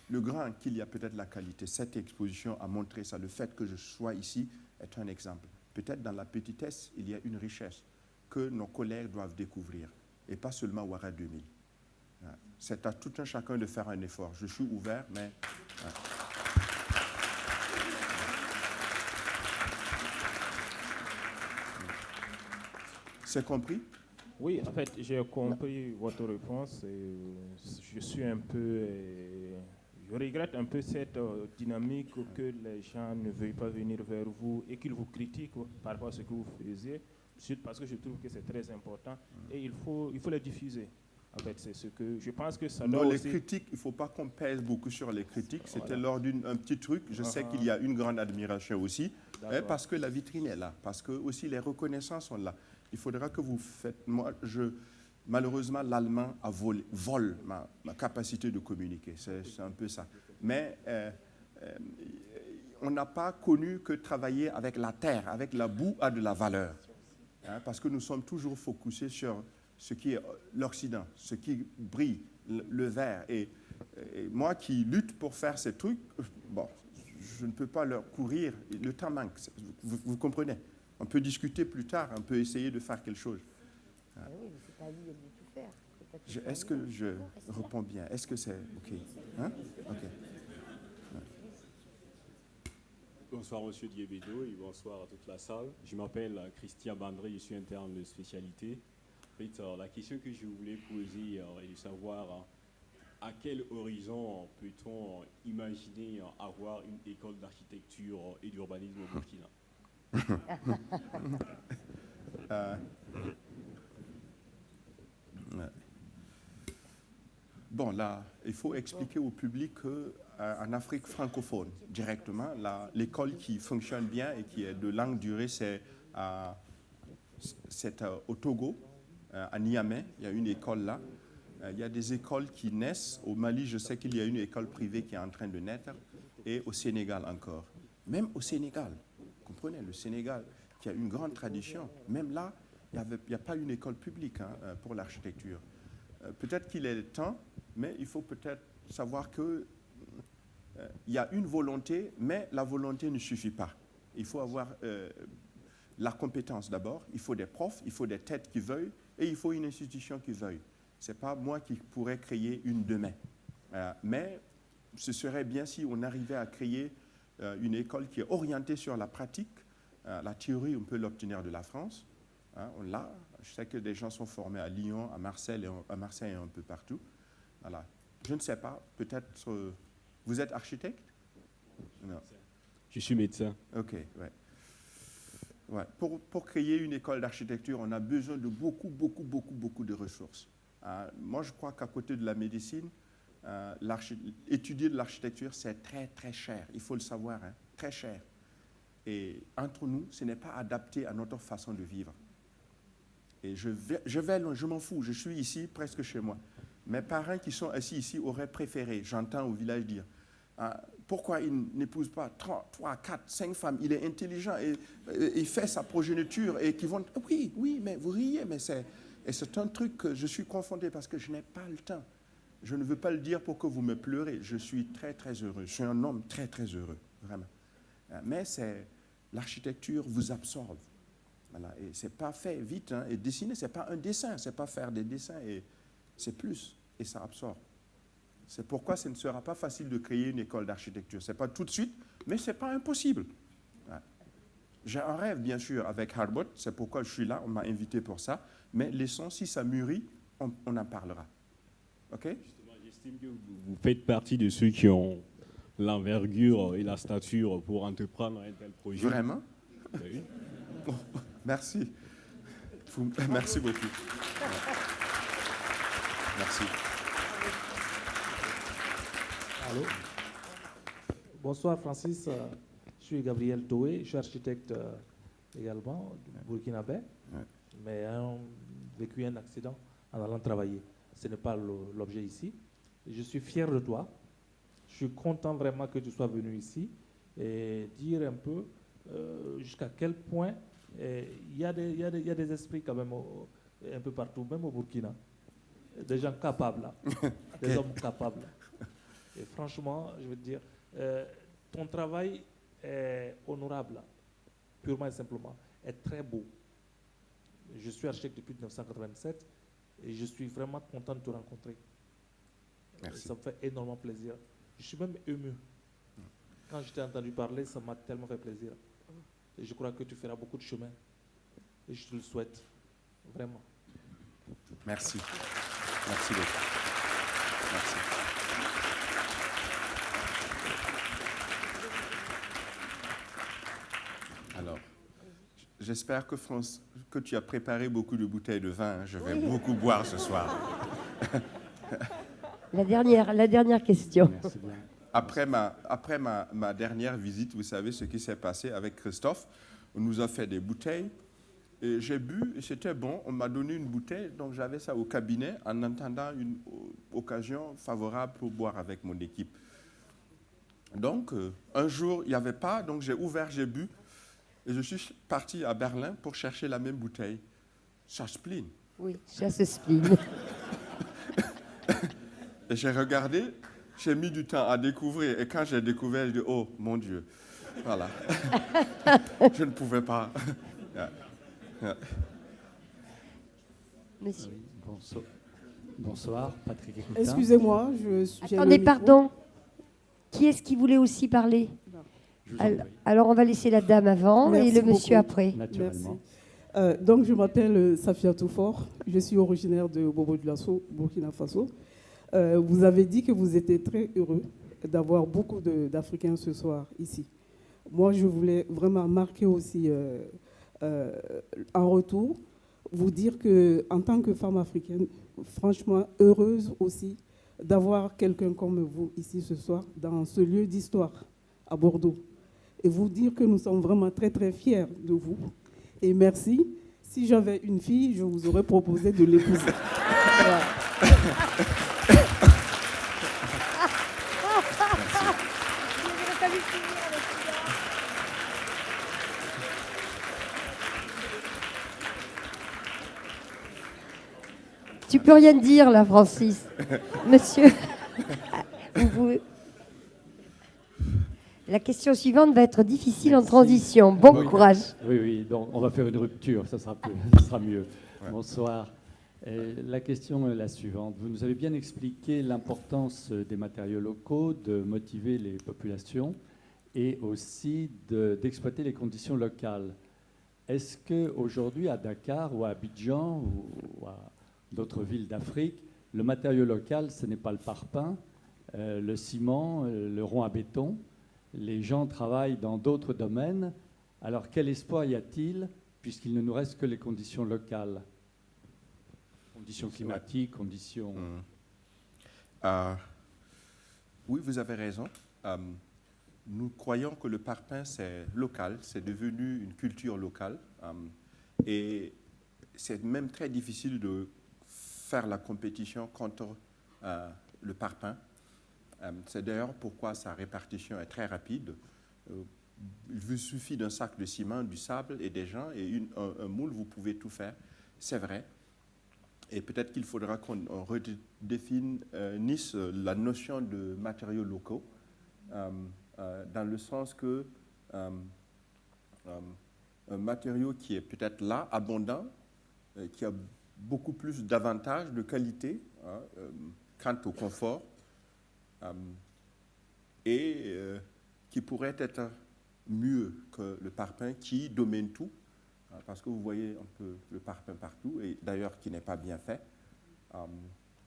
le grand, qu'il y a peut-être la qualité. Cette exposition a montré ça, le fait que je sois ici est un exemple. Peut-être dans la petitesse, il y a une richesse que nos collègues doivent découvrir, et pas seulement Ouara 2000. C'est à tout un chacun de faire un effort. Je suis ouvert, mais... C'est compris? Oui, en fait, j'ai compris votre réponse. Je suis un peu... je regrette un peu cette dynamique que les gens ne veuillent pas venir vers vous et qu'ils vous critiquent par rapport à ce que vous faisiez, parce que je trouve que c'est très important et il faut les diffuser. En fait, c'est ce que je pense que ça doit les aussi... critiques, il ne faut pas qu'on pèse beaucoup sur les critiques. C'était lors d'un petit truc. Je sais qu'il y a une grande admiration aussi, parce que la vitrine est là, parce que aussi les reconnaissances sont là. Il faudra que vous faites... Malheureusement, l'allemand vole ma capacité de communiquer. C'est un peu ça. Mais on n'a pas connu que travailler avec la terre, avec la boue, a de la valeur. Parce que nous sommes toujours focusés sur ce qui est l'Occident, ce qui brille, le vert. Et moi qui lutte pour faire ces trucs, bon, je ne peux pas leur courir. Le temps manque. Vous comprenez? On peut discuter plus tard, on peut essayer de faire quelque chose. Oui, mais c'est pas à lui de tout faire. Est-ce que je réponds bien? Est-ce que c'est OK? Hein? OK. Bonsoir, Monsieur Diébédo, et bonsoir à toute la salle. Je m'appelle Christian Bandré, je suis interne de spécialité. En fait, la question que je voulais poser est de savoir à quel horizon peut-on imaginer avoir une école d'architecture et d'urbanisme au Burkina? Bon, là, il faut expliquer au public qu'en Afrique francophone, directement, l'école qui fonctionne bien et qui est de longue durée, c'est au Togo, à Niamey. Il y a une école là. Il y a des écoles qui naissent. Au Mali, je sais qu'il y a une école privée qui est en train de naître. Et au Sénégal encore. Même au Sénégal, vous comprenez, le Sénégal, qui a une grande tradition, même là, il n'y a pas une école publique pour l'architecture. Peut-être qu'il est temps, mais il faut peut-être savoir qu'il y a une volonté, mais la volonté ne suffit pas. Il faut avoir la compétence d'abord, il faut des profs, il faut des têtes qui veuillent, et il faut une institution qui veuille. Ce n'est pas moi qui pourrais créer une demain. Mais ce serait bien si on arrivait à créer une école qui est orientée sur la pratique. La théorie, on peut l'obtenir de la France. On l'a. Je sais que des gens sont formés à Lyon, à Marseille et un peu partout. Voilà. Je ne sais pas, peut-être... vous êtes architecte? Non. Je suis médecin. OK, ouais. Ouais. Pour créer une école d'architecture, on a besoin de beaucoup de ressources. Moi, je crois qu'à côté de la médecine, étudier de l'architecture, c'est très cher. Il faut le savoir, hein, très cher. Et entre nous, ce n'est pas adapté à notre façon de vivre. Et je m'en fous, je suis ici, presque chez moi. Mes parents qui sont assis ici auraient préféré, j'entends au village dire, pourquoi il n'épouse pas 3, 4, 5 femmes? Il est intelligent et il fait sa progéniture et qui vont... Oui, mais vous riez, mais c'est un truc que je suis confronté parce que je n'ai pas le temps. Je ne veux pas le dire pour que vous me pleurez. Je suis très heureux. Je suis un homme très heureux, vraiment. Mais l'architecture vous absorbe. Voilà. Et ce n'est pas fait vite. Hein. Et dessiner, ce n'est pas un dessin. Ce n'est pas faire des dessins. Et c'est plus. Et ça absorbe. C'est pourquoi ce ne sera pas facile de créer une école d'architecture. Ce n'est pas tout de suite, mais ce n'est pas impossible. Ouais. J'ai un rêve, bien sûr, avec Harbot. C'est pourquoi je suis là. On m'a invité pour ça. Mais laissons, si ça mûrit, on en parlera. OK? Justement, j'estime que vous faites partie de ceux qui ont l'envergure et la stature pour entreprendre un tel projet. Vraiment? Oui. Oh, merci. Merci beaucoup. Merci. Allô. Bonsoir Francis, je suis Gabriel Toé, je suis architecte également du Burkinabé, mais ayant vécu un accident en allant travailler. Ce n'est pas l'objet ici. Je suis fier de toi. Je suis content vraiment que tu sois venu ici et dire un peu jusqu'à quel point il y a des esprits quand même un peu partout, même au Burkina. Des gens capables, là. Des hommes capables. Et franchement, je veux te dire, ton travail est honorable, là, purement et simplement, est très beau. Je suis architecte depuis 1987 et je suis vraiment content de te rencontrer. Merci. Ça me fait énormément plaisir. Je suis même ému. Quand je t'ai entendu parler, ça m'a tellement fait plaisir. Et je crois que tu feras beaucoup de chemin. Et je te le souhaite. Vraiment. Merci. Merci beaucoup. Merci. Alors, j'espère que tu as préparé beaucoup de bouteilles de vin. Je vais beaucoup boire ce soir. La dernière question. Merci bien. Après ma dernière visite, vous savez ce qui s'est passé avec Christophe. On nous a fait des bouteilles. Et j'ai bu et c'était bon. On m'a donné une bouteille, donc j'avais ça au cabinet en attendant une occasion favorable pour boire avec mon équipe. Donc, un jour, il n'y avait pas, donc j'ai ouvert, j'ai bu. Et je suis parti à Berlin pour chercher la même bouteille. Chasse spleen. Oui, chasse spleen. Et j'ai regardé, j'ai mis du temps à découvrir. Et quand j'ai découvert, j'ai dit, oh mon Dieu. Voilà. Je ne pouvais pas. Monsieur. Oui, bonsoir, Patrick Écoutin. Excusez-moi, j'ai Attendez, le micro. pardon. Qui est-ce qui voulait aussi parler? Je vous en prie. Alors, on va laisser la dame avant Merci et le monsieur beaucoup. après. Naturellement. Donc, je m'appelle Safia Toufort. Je suis originaire de Bobo-Dioulasso, Burkina Faso. Vous avez dit que vous étiez très heureux d'avoir beaucoup d'Africains ce soir ici. Moi, je voulais vraiment marquer aussi en retour, vous dire qu'en tant que femme africaine, franchement heureuse aussi d'avoir quelqu'un comme vous ici ce soir dans ce lieu d'histoire à Bordeaux. Et vous dire que nous sommes vraiment très fiers de vous. Et merci. Si j'avais une fille, je vous aurais proposé de l'épouser. Voilà. Tu peux rien dire là, Francis. Monsieur, la question suivante va être difficile en transition. Bon courage. Oui, donc on va faire une rupture, ça sera mieux. Ouais. Bonsoir. La question est la suivante. Vous nous avez bien expliqué l'importance des matériaux locaux, de motiver les populations et aussi d'exploiter les conditions locales. Est-ce qu'aujourd'hui, à Dakar ou à Abidjan ou à d'autres villes d'Afrique, le matériau local, ce n'est pas le parpaing, le ciment, le rond à béton? Les gens travaillent dans d'autres domaines. Alors quel espoir y a-t-il, puisqu'il ne nous reste que les conditions locales? Conditions climatiques, conditions... Oui, vous avez raison. Nous croyons que le parpaing, c'est local, c'est devenu une culture locale. Et c'est même très difficile de faire la compétition contre le parpaing. C'est d'ailleurs pourquoi sa répartition est très rapide. Il vous suffit d'un sac de ciment, du sable et des gens, et un moule, vous pouvez tout faire. C'est vrai. Et peut-être qu'il faudra qu'on redéfinisse la notion de matériaux locaux, dans le sens que un matériau qui est peut-être là, abondant, qui a beaucoup plus d'avantages, de qualité, quant au confort, et qui pourrait être mieux que le parpaing qui domine tout, parce que vous voyez un peu le parpaing partout, et d'ailleurs qui n'est pas bien fait. En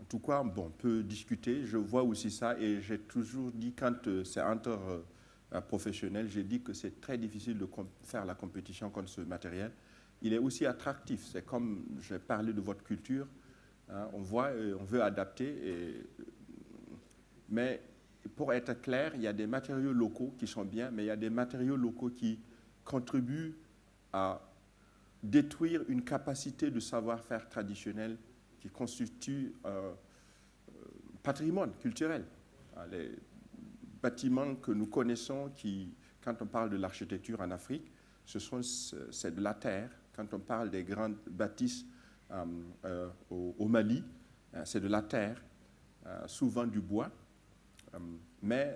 tout cas, bon, on peut discuter, je vois aussi ça, et j'ai toujours dit, quand c'est entre professionnels, j'ai dit que c'est très difficile de faire la compétition contre ce matériel. Il est aussi attractif, c'est comme, j'ai parlé de votre culture, on voit, on veut adapter, mais pour être clair, il y a des matériaux locaux qui sont bien, mais il y a des matériaux locaux qui contribuent à détruire une capacité de savoir-faire traditionnel qui constitue un patrimoine culturel. Les bâtiments que nous connaissons, quand on parle de l'architecture en Afrique, c'est de la terre. Quand on parle des grandes bâtisses au Mali, c'est de la terre, souvent du bois. Mais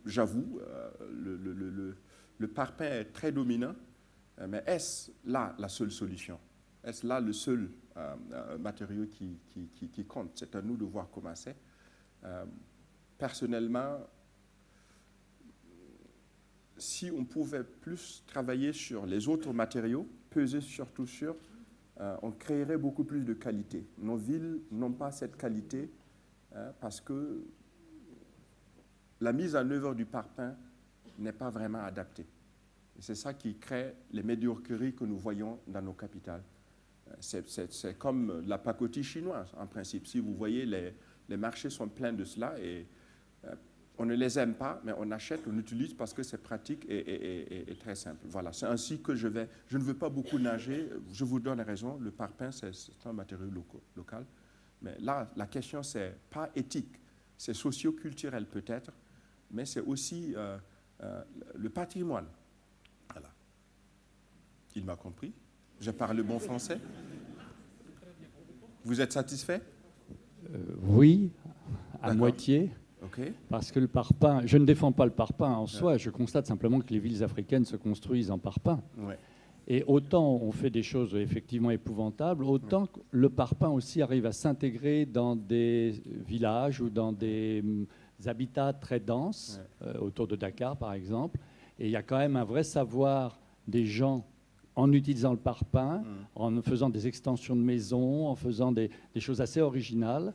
j'avoue, le parpaing est très dominant. Mais est-ce là la seule solution? Est-ce là le seul matériau qui compte? C'est à nous de voir comment c'est. Personnellement, si on pouvait plus travailler sur les autres matériaux, peser surtout sur, on créerait beaucoup plus de qualité. Nos villes n'ont pas cette qualité parce que la mise en œuvre du parpaing n'est pas vraiment adaptée. Et c'est ça qui crée les médiocrités que nous voyons dans nos capitales. C'est comme la pacotille chinoise, en principe. Si vous voyez, les marchés sont pleins de cela et on ne les aime pas, mais on achète, on utilise parce que c'est pratique et très simple. Voilà, c'est ainsi que je ne veux pas beaucoup nager. Je vous donne raison, le parpaing, c'est un matériau local. Mais là, la question, c'est pas éthique, c'est socio-culturel peut-être, mais c'est aussi le patrimoine. Voilà. Il m'a compris. Je parle bon français. Vous êtes satisfait? Oui, à moitié. Okay. Parce que le parpaing, je ne défends pas le parpaing en soi, je constate simplement que les villes africaines se construisent en parpaing. Ouais. Et autant on fait des choses effectivement épouvantables, autant le parpaing aussi arrive à s'intégrer dans des villages ou dans des habitats très denses, autour de Dakar par exemple. Et il y a quand même un vrai savoir des gens en utilisant le parpaing, en faisant des extensions de maisons, en faisant des choses assez originales.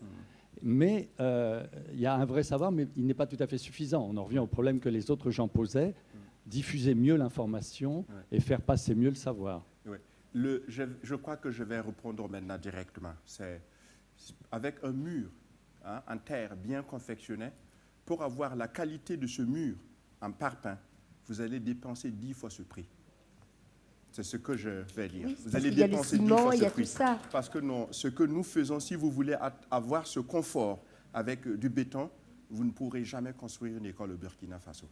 Mais il y a un vrai savoir, mais il n'est pas tout à fait suffisant. On en revient au problème que les autres gens posaient, diffuser mieux l'information et faire passer mieux le savoir. Oui. Je crois que je vais répondre maintenant directement. C'est avec un mur en terre bien confectionné, pour avoir la qualité de ce mur en parpaing, vous allez dépenser 10 fois ce prix. C'est ce que je vais dire. Oui, vous allez dépenser dépenser 10 fois ce prix. tout ça. Parce que non, ce que nous faisons, si vous voulez avoir ce confort avec du béton, vous ne pourrez jamais construire une école au Burkina Faso.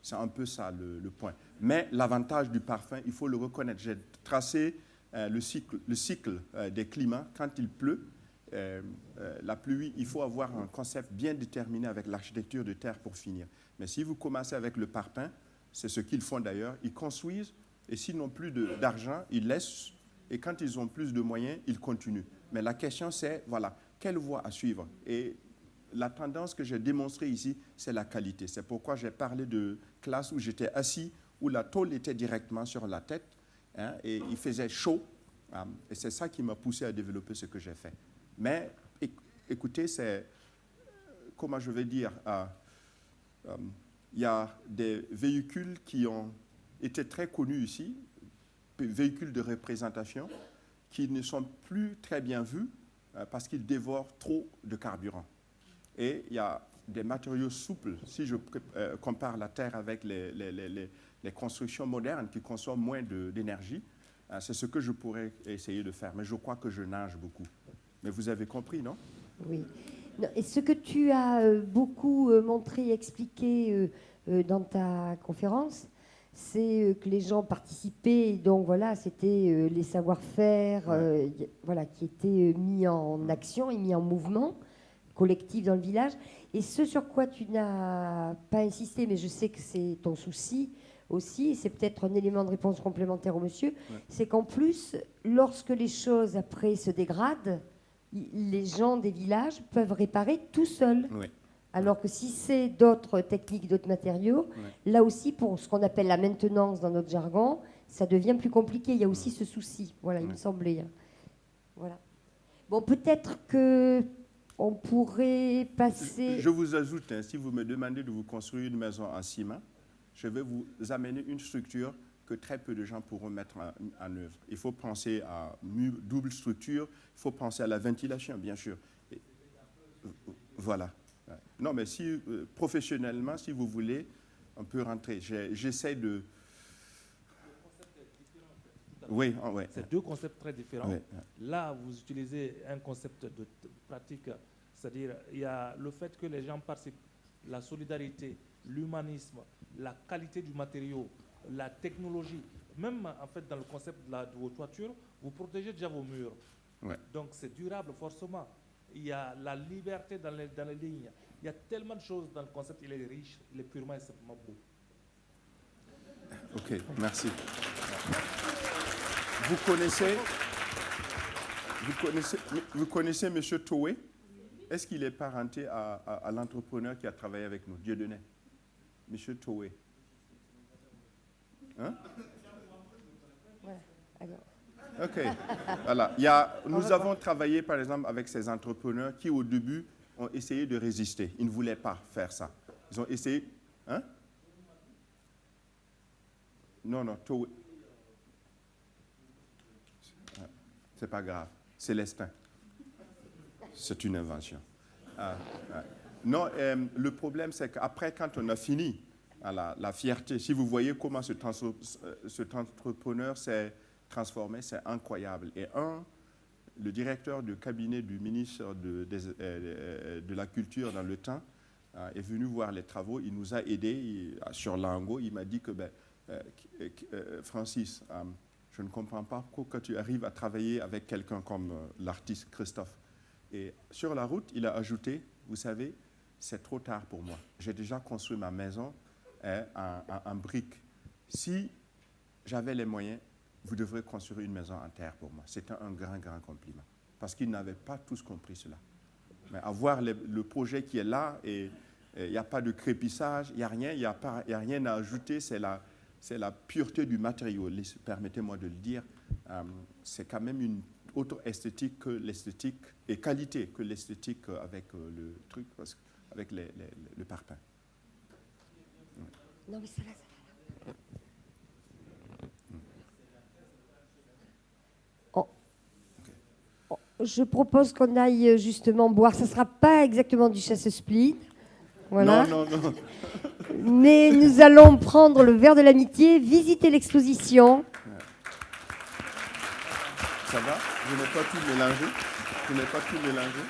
C'est un peu ça le point. Mais l'avantage du parpaing, il faut le reconnaître. J'ai tracé le cycle des climats. Quand il pleut, la pluie, il faut avoir un concept bien déterminé avec l'architecture de terre pour finir. Mais si vous commencez avec le parpaing, c'est ce qu'ils font d'ailleurs, ils construisent, et s'ils n'ont plus d'argent, ils laissent Et quand ils ont plus de moyens, ils continuent. Mais la question, c'est, voilà, quelle voie à suivre? Et la tendance que j'ai démontrée ici, c'est la qualité. C'est pourquoi j'ai parlé de classe où j'étais assis, où la tôle était directement sur la tête, hein, et il faisait chaud. Et c'est ça qui m'a poussé à développer ce que j'ai fait. Mais écoutez, c'est, comment je vais dire, il y a des véhicules qui ont été très connus ici, véhicules de représentation, qui ne sont plus très bien vus parce qu'ils dévorent trop de carburant. Et il y a des matériaux souples. Si je compare la Terre avec les constructions modernes qui consomment moins d'énergie, c'est ce que je pourrais essayer de faire. Mais je crois que je nage beaucoup. Mais vous avez compris, non? Oui. Et ce que tu as beaucoup montré et expliqué dans ta conférence, c'est que les gens participaient. Donc voilà, c'était les savoir-faire voilà, qui étaient mis en action et mis en mouvement collectif dans le village. Et ce sur quoi tu n'as pas insisté, mais je sais que c'est ton souci aussi, et c'est peut-être un élément de réponse complémentaire au monsieur, c'est qu'en plus, lorsque les choses après se dégradent, les gens des villages peuvent réparer tout seuls. Oui. Alors que si c'est d'autres techniques, d'autres matériaux, là aussi, pour ce qu'on appelle la maintenance dans notre jargon, ça devient plus compliqué. Il y a aussi ce souci. Voilà, il me semblait. Voilà. Bon, peut-être que on pourrait passer... Je vous ajoute, hein, si vous me demandez de vous construire une maison en ciment, je vais vous amener une structure que très peu de gens pourront mettre en œuvre. Il faut penser à double structure, il faut penser à la ventilation, bien sûr. Et, voilà. Non, mais si, professionnellement, si vous voulez, on peut rentrer. J'essaie de... Oui, oui. C'est deux concepts très différents. Oui. Là, vous utilisez un concept de pratique, c'est-à-dire il y a le fait que les gens participent, la solidarité, l'humanisme, la qualité du matériau, la technologie. Même en fait dans le concept de vos toitures, vous protégez déjà vos murs. Ouais. Donc c'est durable forcément. Il y a la liberté dans les lignes. Il y a tellement de choses dans le concept. Il est riche, il est purement et simplement beau. Ok, merci. Vous connaissez M. Toué? Est-ce qu'il est parenté à l'entrepreneur qui a travaillé avec nous, Dieudonné? M. Toué. Hein? Ok. Voilà. Nous avons travaillé, par exemple, avec ces entrepreneurs qui, au début, ont essayé de résister. Ils ne voulaient pas faire ça. Ils ont essayé... Hein? Non, Toué. C'est pas grave. Célestin. C'est une invention. Non, le problème, c'est qu'après, quand on a fini, la fierté, si vous voyez comment cet entrepreneur s'est transformé, c'est incroyable. Et le directeur du cabinet du ministre de la Culture dans le temps est venu voir les travaux. Il nous a aidés sur l'ango. Il m'a dit que, Francis, je ne comprends pas pourquoi tu arrives à travailler avec quelqu'un comme l'artiste Christophe. Et sur la route, il a ajouté, vous savez, c'est trop tard pour moi. J'ai déjà construit ma maison en briques. Si j'avais les moyens, vous devrez construire une maison en terre pour moi. C'était un grand, grand compliment. Parce qu'ils n'avaient pas tous compris cela. Mais avoir le projet qui est là, et il n'y a pas de crépissage, il n'y a rien, il n'y a rien à ajouter, c'est la pureté du matériau. Permettez-moi de le dire, c'est quand même une autre esthétique que l'esthétique, et qualité que l'esthétique avec le truc, avec le parpaing. Non, mais ça là. Je propose qu'on aille justement boire. Ça ne sera pas exactement du chasse-spleen. Voilà. Non. Mais nous allons prendre le verre de l'amitié, visiter l'exposition. Ça va? Je n'ai pas tout mélangé.